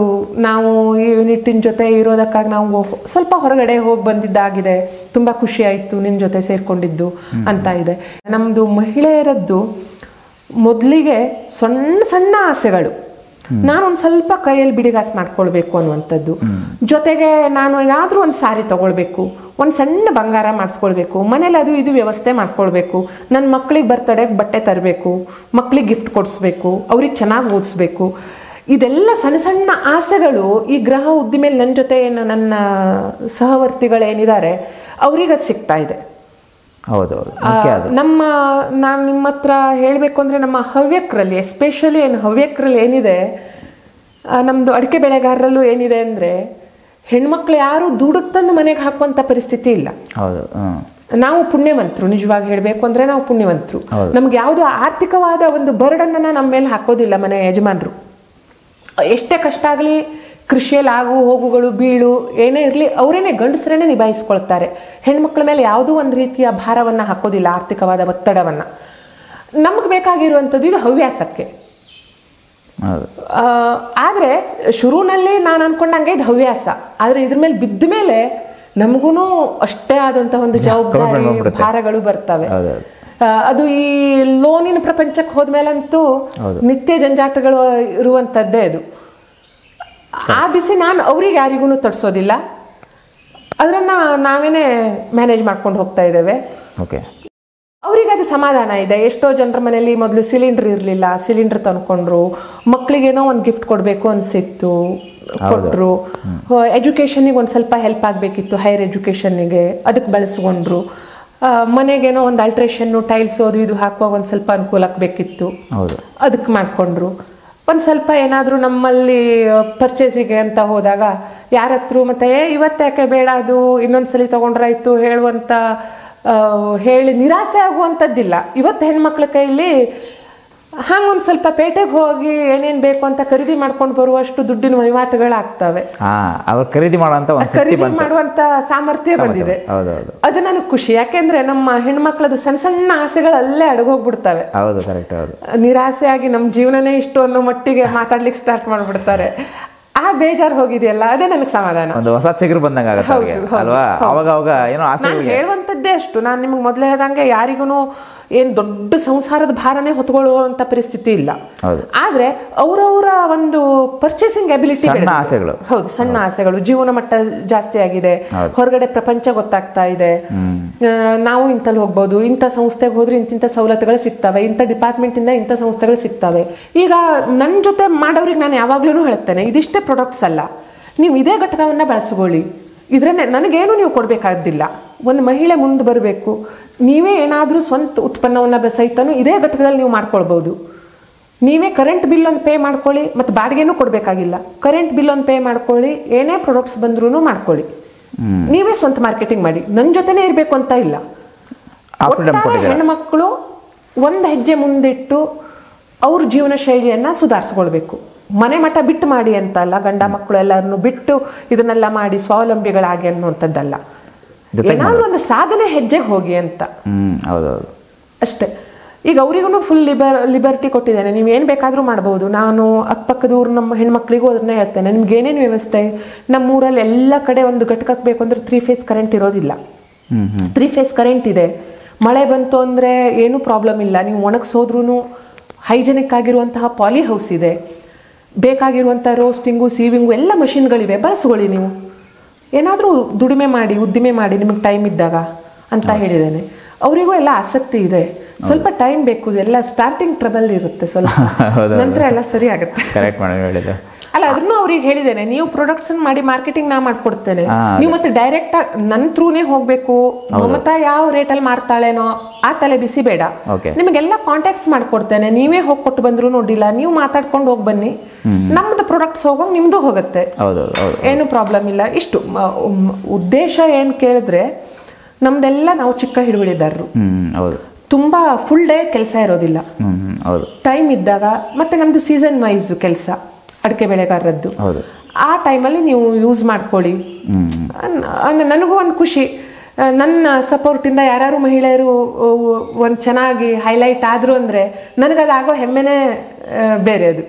ನಾವು ಈ ಯೂನಿಟಿನ ಜೊತೆ ಇರೋದಕ್ಕಾಗಿ ನಾವು ಸ್ವಲ್ಪ ಹೊರಗಡೆ ಹೋಗಿ ಬಂದಿದ್ದಾಗಿದೆ, ತುಂಬ ಖುಷಿ ಆಯಿತು ನಿಮ್ಮ ಜೊತೆ ಸೇರಿಕೊಂಡಿದ್ದು ಅಂತ ಇದೆ. ನಮ್ಮದು ಮಹಿಳೆಯರದ್ದು ಮೊದಲಿಗೆ ಸಣ್ಣ ಸಣ್ಣ ಆಸೆಗಳು, ನಾನೊಂದು ಸ್ವಲ್ಪ ಕೈಯಲ್ಲಿ ಬಿಡಿಗಾಸು ಮಾಡ್ಕೊಳ್ಬೇಕು ಅನ್ನುವಂಥದ್ದು, ಜೊತೆಗೆ ನಾನು ಏನಾದರೂ ಒಂದು ಸಾರಿ ತೊಗೊಳ್ಬೇಕು, ಒಂದು ಸಣ್ಣ ಬಂಗಾರ ಮಾಡಿಸ್ಕೊಳ್ಬೇಕು, ಮನೇಲಿ ಅದು ಇದು ವ್ಯವಸ್ಥೆ ಮಾಡ್ಕೊಳ್ಬೇಕು, ನನ್ನ ಮಕ್ಕಳಿಗೆ ಬರ್ತಡೆಗೆ ಬಟ್ಟೆ ತರಬೇಕು, ಮಕ್ಕಳಿಗೆ ಗಿಫ್ಟ್ ಕೊಡಿಸ್ಬೇಕು, ಅವ್ರಿಗೆ ಚೆನ್ನಾಗಿ ಓದಿಸ್ಬೇಕು, ಇದೆಲ್ಲ ಸಣ್ಣ ಸಣ್ಣ ಆಸೆಗಳು ಈ ಗೃಹ ಉದ್ದಿಮೆಯಲ್ಲಿ ನನ್ನ ಜೊತೆ ಏನು ನನ್ನ ಸಹವರ್ತಿಗಳೇನಿದ್ದಾರೆ ಅವ್ರಿಗೆ ಅದು ಸಿಗ್ತಾ ಇದೆ. ಹೌದೌದು. ನಾನು ನಿಮ್ಮ ಹತ್ರ ಹೇಳಬೇಕು ಅಂದರೆ ನಮ್ಮ ಹವ್ಯಕರಲ್ಲಿ ಎಸ್ಪೆಷಲಿ ಹವ್ಯಕರಲ್ಲಿ ಏನಿದೆ, ನಮ್ಮದು ಅಡಿಕೆ ಬೆಳೆಗಾರರಲ್ಲೂ ಏನಿದೆ ಅಂದರೆ ಹೆಣ್ಮಕ್ಳು ಯಾರು ದುಡುತ್ತಂದು ಮನೆಗೆ ಹಾಕುವಂಥ ಪರಿಸ್ಥಿತಿ ಇಲ್ಲ. ಹೌದು. ನಾವು ಪುಣ್ಯವಂತರು, ನಿಜವಾಗಿ ಹೇಳಬೇಕು ಅಂದರೆ ನಾವು ಪುಣ್ಯವಂತರು. ನಮ್ಗೆ ಯಾವುದೋ ಆರ್ಥಿಕವಾದ ಒಂದು ಬರ್ಡನ್ನ ನಮ್ಮ ಮೇಲೆ ಹಾಕೋದಿಲ್ಲ ಮನೆ ಯಜಮಾನರು. ಎಷ್ಟೇ ಕಷ್ಟ ಆಗಲಿ, ಕೃಷಿಯಲ್ಲಿ ಆಗು ಹೋಗುಗಳು ಬೀಳು ಏನೇ ಇರಲಿ ಅವರೇನೆ ಗಂಡಸರೇನೆ ನಿಭಾಯಿಸ್ಕೊಳ್ತಾರೆ. ಹೆಣ್ಮಕ್ಳ ಮೇಲೆ ಯಾವುದೋ ಒಂದು ರೀತಿಯ ಭಾರವನ್ನು ಹಾಕೋದಿಲ್ಲ, ಆರ್ಥಿಕವಾದ ಒತ್ತಡವನ್ನು. ನಮಗೆ ಬೇಕಾಗಿರುವಂಥದ್ದು ಇದು ಹವ್ಯಾಸಕ್ಕೆ. ಆದರೆ ಶುರುವಿನಲ್ಲಿ ನಾನು ಅನ್ಕೊಂಡಂಗೆ ಇದು ಹವ್ಯಾಸ, ಆದರೆ ಇದ್ರ ಮೇಲೆ ಬಿದ್ದ ಮೇಲೆ ನಮಗೂ ಅಷ್ಟೇ ಆದಂತಹ ಒಂದು ಜವಾಬ್ದಾರಿ ಭಾರಗಳು ಬರ್ತವೆ. ಅದು ಈ ಲೋನಿನ ಪ್ರಪಂಚಕ್ಕೆ ಹೋದ್ಮೇಲಂತೂ ನಿತ್ಯ ಜಂಜಾಟಗಳು ಇರುವಂಥದ್ದೇ ಅದು. ಆ ಬಿಸಿ ನಾನು ಅವ್ರಿಗೆ ಯಾರಿಗೂ ತಡ್ಸೋದಿಲ್ಲ, ಅದನ್ನ ನಾವೇನೆ ಮ್ಯಾನೇಜ್ ಮಾಡ್ಕೊಂಡು ಹೋಗ್ತಾ ಇದ್ದೇವೆ. ಅವ್ರಿಗೆ ಅದು ಸಮಾಧಾನ ಇದೆ. ಎಷ್ಟೋ ಜನರ ಮನೆಯಲ್ಲಿ ಮೊದಲು ಸಿಲಿಂಡರ್ ಇರಲಿಲ್ಲ, ಸಿಲಿಂಡರ್ ತಂದ್ಕೊಂಡ್ರು, ಮಕ್ಕಳಿಗೇನೋ ಒಂದು ಗಿಫ್ಟ್ ಕೊಡಬೇಕು ಅನಿಸಿತ್ತು, ಕೊಟ್ಟರು. ಎಜುಕೇಷನಿಗೆ ಒಂದು ಸ್ವಲ್ಪ ಹೆಲ್ಪ್ ಆಗಬೇಕಿತ್ತು, ಹೈಯರ್ ಎಜುಕೇಷನ್ನಿಗೆ, ಅದಕ್ಕೆ ಬಳಸ್ಕೊಂಡ್ರು. ಮನೆಗೇನೋ ಒಂದು ಅಲ್ಟ್ರೇಷನ್ನು, ಟೈಲ್ಸ್ ಅದು ಇದು ಹಾಕುವಾಗ ಒಂದು ಸ್ವಲ್ಪ ಅನುಕೂಲ ಆಗಬೇಕಿತ್ತು, ಅದಕ್ಕೆ ಮಾಡಿಕೊಂಡ್ರು. ಒಂದು ಸ್ವಲ್ಪ ಏನಾದರೂ ನಮ್ಮಲ್ಲಿ ಪರ್ಚೇಸಿಗೆ ಅಂತ ಹೋದಾಗ ಯಾರ ಹತ್ರ ಮತ್ತೆ ಇವತ್ತು ಯಾಕೆ ಬೇಡ, ಅದು ಇನ್ನೊಂದ್ಸಲಿ ತೊಗೊಂಡ್ರಾಯ್ತು ಹೇಳುವಂಥ ಹೇಳಿ ನಿರಾಸೆ ಆಗುವಂಥದ್ದಿಲ್ಲ. ಇವತ್ತು ಹೆಣ್ಮಕ್ಳ ಕೈಲಿ ಹಾಗೊಂದು ಸ್ವಲ್ಪ ಪೇಟೆಗೆ ಹೋಗಿ ಏನೇನು ಬೇಕು ಅಂತ ಖರೀದಿ ಮಾಡ್ಕೊಂಡು ಬರುವಷ್ಟು ದುಡ್ಡಿನ ವಹಿವಾಟುಗಳಾಗ್ತವೆ. ಖರೀದಿ ಮಾಡುವಂತ ಸಾಮರ್ಥ್ಯ ಬಂದಿದೆ. ಅದು ನನಗೆ ಖುಷಿ. ಯಾಕೆಂದ್ರೆ ನಮ್ಮ ಹೆಣ್ಮಕ್ಳದು ಸಣ್ಣ ಸಣ್ಣ ಆಸೆಗಳು ಅಲ್ಲೇ ಅಡಗೋಗ್ಬಿಡ್ತವೆ. ನಿರಾಸೆ ಆಗಿ ನಮ್ಮ ಜೀವನನೇ ಇಷ್ಟು ಅನ್ನೋ ಮಟ್ಟಿಗೆ ಮಾತಾಡ್ಲಿಕ್ಕೆ ಸ್ಟಾರ್ಟ್ ಮಾಡ್ಬಿಡ್ತಾರೆ. ಆ ಬೇಜಾರು ಹೋಗಿದೆಯಲ್ಲ, ಅದೇ ನನಗೆ ಸಮಾಧಾನ. ಒಂದು ಹೊಸ ಚಿಗುರು ಬಂದಂಗ ನಾನು ಹೇಳುವಂಥದ್ದೇ ಅಷ್ಟು. ನಾನು ನಿಮ್ಗೆ ಮೊದಲು ಹೇಳ್ದಂಗೆ ಯಾರಿಗೂ ಏನ್ ದೊಡ್ಡ ಸಂಸಾರದ ಭಾರನೇ ಹೊತ್ಕೊಳ್ಳುವಂತ ಪರಿಸ್ಥಿತಿ ಇಲ್ಲ. ಆದ್ರೆ ಅವರವರ ಒಂದು ಪರ್ಚೇಸಿಂಗ್ ಎಬಿಲಿಟಿ, ಹೌದು, ಸಣ್ಣ ಆಸೆಗಳು. ಜೀವನ ಮಟ್ಟ ಜಾಸ್ತಿ ಆಗಿದೆ, ಹೊರಗಡೆ ಪ್ರಪಂಚ ಗೊತ್ತಾಗ್ತಾ ಇದೆ. ನಾವು ಇಂತಲ್ಲಿ ಹೋಗ್ಬೋದು, ಇಂಥ ಸಂಸ್ಥೆಗೆ ಹೋದ್ರೆ ಇಂತಿಂಥ ಸವಲತ್ತುಗಳು ಸಿಗ್ತವೆ, ಇಂಥ ಡಿಪಾರ್ಟ್ಮೆಂಟ್ ಇಂದ ಇಂಥ ಸಂಸ್ಥೆಗಳು ಸಿಗ್ತವೆ. ಈಗ ನನ್ನ ಜೊತೆ ಮಾಡೋರಿಗೆ ನಾನು ಯಾವಾಗ್ಲೂ ಹೇಳ್ತೇನೆ, ಇದಿಷ್ಟೇ ಪ್ರಾಡಕ್ಟ್ಸ್ ಅಲ್ಲ, ನೀವು ಇದೇ ಘಟಕವನ್ನ ಬಳಸ್ಕೊಳ್ಳಿ. ಇದ್ರನ್ನೇ ನನಗೇನು ನೀವು ಕೊಡಬೇಕಾದಿಲ್ಲ. ಒಂದು ಮಹಿಳೆ ಮುಂದೆ ಬರಬೇಕು, ನೀವೇ ಏನಾದರೂ ಸ್ವಂತ ಉತ್ಪನ್ನವನ್ನು ಸಹಿತನೂ ಇದೇ ಘಟಕದಲ್ಲಿ ನೀವು ಮಾಡ್ಕೊಳ್ಬೋದು. ನೀವೇ ಕರೆಂಟ್ ಬಿಲ್ ಒಂದು ಪೇ ಮಾಡ್ಕೊಳ್ಳಿ, ಮತ್ತು ಬಾಡಿಗೆನೂ ಕೊಡಬೇಕಾಗಿಲ್ಲ. ಕರೆಂಟ್ ಬಿಲ್ ಒಂದು ಪೇ ಮಾಡ್ಕೊಳ್ಳಿ, ಏನೇ ಪ್ರಾಡಕ್ಟ್ಸ್ ಬಂದ್ರೂ ಮಾಡ್ಕೊಳ್ಳಿ. ನೀವೇ ಸ್ವಂತ ಮಾರ್ಕೆಟಿಂಗ್ ಮಾಡಿ, ನನ್ನ ಜೊತೆನೇ ಇರಬೇಕು ಅಂತ ಇಲ್ಲ. ಹೆಣ್ಮಕ್ಳು ಒಂದು ಹೆಜ್ಜೆ ಮುಂದಿಟ್ಟು ಅವ್ರ ಜೀವನ ಶೈಲಿಯನ್ನು ಸುಧಾರಿಸ್ಕೊಳ್ಬೇಕು. ಮನೆ ಮಠ ಬಿಟ್ಟು ಮಾಡಿ ಅಂತ ಅಲ್ಲ, ಗಂಡ ಮಕ್ಕಳು ಎಲ್ಲರನ್ನು ಬಿಟ್ಟು ಇದನ್ನೆಲ್ಲ ಮಾಡಿ ಸ್ವಾವಲಂಬಿಗಳಾಗಿ ಅನ್ನುವಂಥದ್ದಲ್ಲ. ಏನಾದ್ರೂ ಒಂದು ಸಾಧನೆ ಹೆಜ್ಜೆಗೆ ಹೋಗಿ ಅಂತ ಅಷ್ಟೇ. ಈಗ ಅವರಿಗೂ ಫುಲ್ ಲಿಬರ್ಟಿ ಕೊಟ್ಟಿದ್ದೇನೆ, ನೀವು ಏನು ಬೇಕಾದರೂ ಮಾಡ್ಬೋದು. ನಾನು ಅಕ್ಕಪಕ್ಕದೂರು ನಮ್ಮ ಹೆಣ್ಮಕ್ಳಿಗೂ ಅದನ್ನೇ ಹೇಳ್ತೇನೆ, ನಿಮ್ಗೆ ಏನೇನು ವ್ಯವಸ್ಥೆ, ನಮ್ಮೂರಲ್ಲಿ ಎಲ್ಲ ಕಡೆ ಒಂದು ಘಟಕಕ್ಕೆ ಬೇಕು ಅಂದ್ರೆ 3 ಫೇಸ್ ಕರೆಂಟ್ ಇರೋದಿಲ್ಲ. 3 ಫೇಸ್ ಕರೆಂಟ್ ಇದೆ. ಮಳೆ ಬಂತು ಅಂದರೆ ಏನೂ ಪ್ರಾಬ್ಲಮ್ ಇಲ್ಲ. ನೀವು ಒಣಗಿಸೋದ್ರೂ ಹೈಜೆನಿಕ್ ಆಗಿರುವಂತಹ ಪಾಲಿ ಹೌಸ್ ಇದೆ. ಬೇಕಾಗಿರುವಂಥ ರೋಸ್ಟಿಂಗು, ಸೀವಿಂಗು ಎಲ್ಲ ಮಷಿನ್ಗಳಿವೆ, ಬಳಸ್ಕೊಳ್ಳಿ. ನೀವು ಏನಾದರೂ ದುಡಿಮೆ ಮಾಡಿ, ಉದ್ದಿಮೆ ಮಾಡಿ ನಿಮಗೆ ಟೈಮ್ ಇದ್ದಾಗ ಅಂತ ಹೇಳಿದ್ದೇನೆ. ಅವರಿಗೂ ಎಲ್ಲ ಆಸಕ್ತಿ ಇದೆ. ಸ್ವಲ್ಪ ಟೈಮ್ ಬೇಕು, ಎಲ್ಲ ಸ್ಟಾರ್ಟಿಂಗ್ ಟ್ರಬಲ್ ಇರುತ್ತೆ ಸ್ವಲ್ಪ, ನಂತರ ಎಲ್ಲ ಸರಿ ಆಗುತ್ತೆ. ಅಲ್ಲ, ಅದನ್ನು ಅವ್ರಿಗೆ ಹೇಳಿದ್ದೇನೆ, ನೀವು ಪ್ರೊಡಕ್ಟ್ಸ್ ಮಾಡಿ ಮಾರ್ಕೆಟಿಂಗ್ ನಾ ಮಾಡ್ಕೊಡ್ತೇನೆ. ನೀವು ಮತ್ತೆ ಡೈರೆಕ್ಟ್ ನನ್ನ ಥ್ರೂನೇ ಹೋಗ್ಬೇಕು, ಮಮತಾ ಯಾವ ರೇಟಲ್ಲಿ ಮಾರ್ತಾಳೇನೋ ಆ ತಲೆ ಬಿಸಿ ಬೇಡ. ನಿಮಗೆಲ್ಲ ಕಾಂಟ್ಯಾಕ್ಟ್ಸ್ ಮಾಡ್ಕೊಡ್ತೇನೆ, ನೀವೇ ಹೋಗಿ ಕೊಟ್ಟು ಬಂದ್ರು ನೋಡಿಲ್ಲ, ನೀವು ಮಾತಾಡ್ಕೊಂಡು ಹೋಗಿ ಬನ್ನಿ, ನಮ್ದು ಪ್ರೊಡಕ್ಟ್ಸ್ ಹೋಗೋಂಗ್ ನಿಮ್ದು ಹೋಗುತ್ತೆ, ಏನು ಪ್ರಾಬ್ಲಮ್ ಇಲ್ಲ. ಇಷ್ಟು ಉದ್ದೇಶ ಏನು ಕೇಳಿದ್ರೆ, ನಮ್ದೆಲ್ಲ ನಾವು ಚಿಕ್ಕ ಹಿಡುವಳಿದಾರರು, ತುಂಬಾ ಫುಲ್ ಡೇ ಕೆಲಸ ಇರೋದಿಲ್ಲ. ಟೈಮ್ ಇದ್ದಾಗ ಮತ್ತೆ ನಮ್ದು ಸೀಸನ್ ವೈಸ್ ಕೆಲಸ, ಅಡಿಕೆ ಬೆಳೆಗಾರರದ್ದು, ಆ ಟೈಮಲ್ಲಿ ನೀವು ಯೂಸ್ ಮಾಡ್ಕೊಳ್ಳಿ. ನನಗೂ ಒಂದು ಖುಷಿ, ನನ್ನ ಸಪೋರ್ಟಿಂದ ಯಾರು ಮಹಿಳೆಯರು ಒಂದು ಚೆನ್ನಾಗಿ ಹೈಲೈಟ್ ಆದ್ರು ಅಂದರೆ ನನಗದಾಗೋ ಹೆಮ್ಮೆನೇ ಬೇರೆ. ಅದು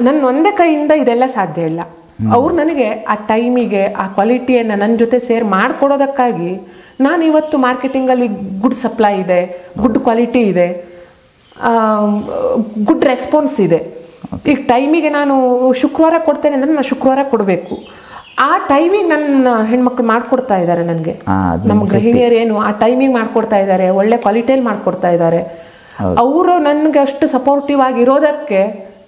ನನ್ನ ಒಂದೇ ಕೈಯಿಂದ ಇದೆಲ್ಲ ಸಾಧ್ಯ ಇಲ್ಲ. ಅವ್ರು ನನಗೆ ಆ ಟೈಮಿಗೆ ಆ ಕ್ವಾಲಿಟಿಯನ್ನು ನನ್ನ ಜೊತೆ ಸೇರ್ ಮಾಡಿಕೊಡೋದಕ್ಕಾಗಿ ನಾನು ಇವತ್ತು ಮಾರ್ಕೆಟಿಂಗಲ್ಲಿ ಗುಡ್ ಸಪ್ಲೈ ಇದೆ, ಗುಡ್ ಕ್ವಾಲಿಟಿ ಇದೆ, ಗುಡ್ ರೆಸ್ಪಾನ್ಸ್ ಇದೆ. ಈಗ ಟೈಮಿಗೆ ನಾನು ಶುಕ್ರವಾರ ಕೊಡ್ತೇನೆ ಅಂದರೆ ನಾನು ಶುಕ್ರವಾರ ಕೊಡಬೇಕು. ಆ ಟೈಮಿಗೆ ನನ್ನ ಹೆಣ್ಮಕ್ಳು ಮಾಡ್ಕೊಡ್ತಾ ಇದ್ದಾರೆ. ನನಗೆ ನಮ್ಮ ಗೃಹಿಣಿಯರು ಏನು ಆ ಟೈಮಿಗೆ ಮಾಡ್ಕೊಡ್ತಾ ಇದ್ದಾರೆ, ಒಳ್ಳೆ ಕ್ವಾಲಿಟಿಯಲ್ಲಿ ಮಾಡ್ಕೊಡ್ತಾ ಇದ್ದಾರೆ. ಅವರು ನನಗೆ ಅಷ್ಟು ಸಪೋರ್ಟಿವ್ ಆಗಿರೋದಕ್ಕೆ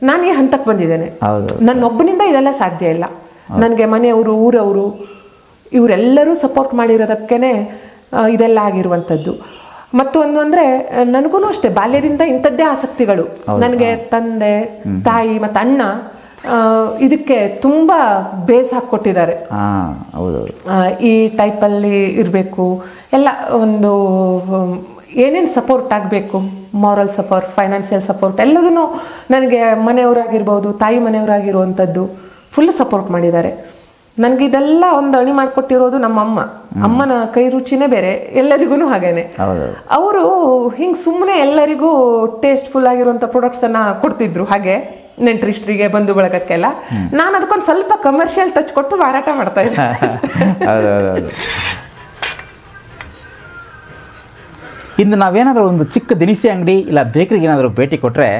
ನಾನು ಈ ಹಂತಕ್ಕೆ ಬಂದಿದ್ದೇನೆ. ಹೌದು. ನನ್ನೊಬ್ಬನಿಂದ ಇದೆಲ್ಲ ಸಾಧ್ಯ ಇಲ್ಲ. ನನಗೆ ಮನೆಯವರು, ಊರವರು ಇವರೆಲ್ಲರೂ ಸಪೋರ್ಟ್ ಮಾಡಿರೋದಕ್ಕೇನೆ ಇದೆಲ್ಲ ಆಗಿರುವಂಥದ್ದು. ಮತ್ತು ಒಂದು ಅಂದರೆ ನನಗೂ ಅಷ್ಟೇ ಬಾಲ್ಯದಿಂದ ಇಂಥದ್ದೇ ಆಸಕ್ತಿಗಳು. ನನಗೆ ತಂದೆ, ತಾಯಿ ಮತ್ತು ಅಣ್ಣ ಇದಕ್ಕೆ ತುಂಬ ಬೇಸ್ ಹಾಕ್ಕೊಟ್ಟಿದ್ದಾರೆ. ಈ ಟೈಪಲ್ಲಿ ಇರಬೇಕು, ಎಲ್ಲ ಒಂದು ಏನೇನು ಸಪೋರ್ಟ್ ಆಗಬೇಕು, ಮಾರಲ್ ಸಪೋರ್ಟ್, ಫೈನಾನ್ಷಿಯಲ್ ಸಪೋರ್ಟ್ ಎಲ್ಲದೂ ನನಗೆ ಮನೆಯವರಾಗಿರ್ಬೋದು, ತಾಯಿ ಮನೆಯವರಾಗಿರುವಂಥದ್ದು ಫುಲ್ ಸಪೋರ್ಟ್ ಮಾಡಿದ್ದಾರೆ. ನನಗಿದೆಲ್ಲ ಒಂದು ಅಣಿ ಮಾಡಿಕೊಟ್ಟಿರೋದು ನಮ್ಮಮ್ಮ. ಅಮ್ಮನ ಕೈ ರುಚಿನೇ ಬೇರೆ, ಎಲ್ಲರಿಗೂ ಹಾಗೇನೆ. ಅವರು ಹಿಂಗೆ ಸುಮ್ಮನೆ ಎಲ್ಲರಿಗೂ ಟೇಸ್ಟ್ಫುಲ್ ಆಗಿರುವಂಥ ಪ್ರಾಡಕ್ಟ್ಸನ್ನು ಕೊಡ್ತಿದ್ರು, ಹಾಗೆ ನೆಂಟ್ರಿಸ್ಟ್ರಿಗೆ, ಬಂಧು ಬಳಗಕ್ಕೆಲ್ಲ. ನಾನು ಅದಕ್ಕೊಂದು ಸ್ವಲ್ಪ ಕಮರ್ಷಿಯಲ್ ಟಚ್ ಕೊಟ್ಟು ಮಾರಾಟ ಮಾಡ್ತಾ ಇದ್ದೆ. ಇಂದು ನಾವೇನಾದರೂ ಒಂದು ಚಿಕ್ಕ ದಿನಸಿ ಅಂಗಡಿ ಇಲ್ಲ ಬೇಕರಿಗೆ ಏನಾದರೂ ಭೇಟಿ ಕೊಟ್ಟರೆ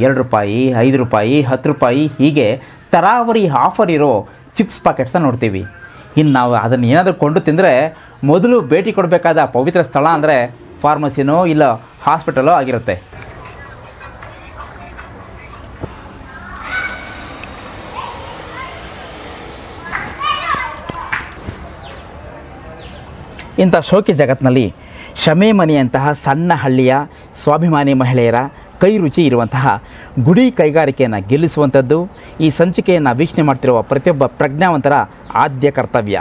₹2, ₹5, ₹10 ಹೀಗೆ ತರಾವರಿ ಆಫರ್ ಇರೋ ಚಿಪ್ಸ್ ಪ್ಯಾಕೆಟ್ಸನ್ನ ನೋಡ್ತೀವಿ. ಇನ್ನು ನಾವು ಅದನ್ನು ಏನಾದರೂ ಕೊಂಡು ತಿಂದರೆ ಮೊದಲು ಭೇಟಿ ಕೊಡಬೇಕಾದ ಪವಿತ್ರ ಸ್ಥಳ ಅಂದರೆ ಫಾರ್ಮಸಿನೋ ಇಲ್ಲ ಹಾಸ್ಪಿಟಲೋ ಆಗಿರುತ್ತೆ. ಇಂಥ ಶೋಕಿ ಜಗತ್ತಿನಲ್ಲಿ ಶಮೆ ಮನೆಯಂತಹ ಸಣ್ಣ ಹಳ್ಳಿಯ ಸ್ವಾಭಿಮಾನಿ ಮಹಿಳೆಯರ ಕೈ ರುಚಿ ಇರುವಂತಹ ಗುಡಿ ಕೈಗಾರಿಕೆಯನ್ನು ಗೆಲ್ಲಿಸುವಂಥದ್ದು ಈ ಸಂಚಿಕೆಯನ್ನು ವೀಕ್ಷಣೆ ಮಾಡ್ತಿರುವ ಪ್ರತಿಯೊಬ್ಬ ಪ್ರಜ್ಞಾವಂತರ ಆದ್ಯ ಕರ್ತವ್ಯ.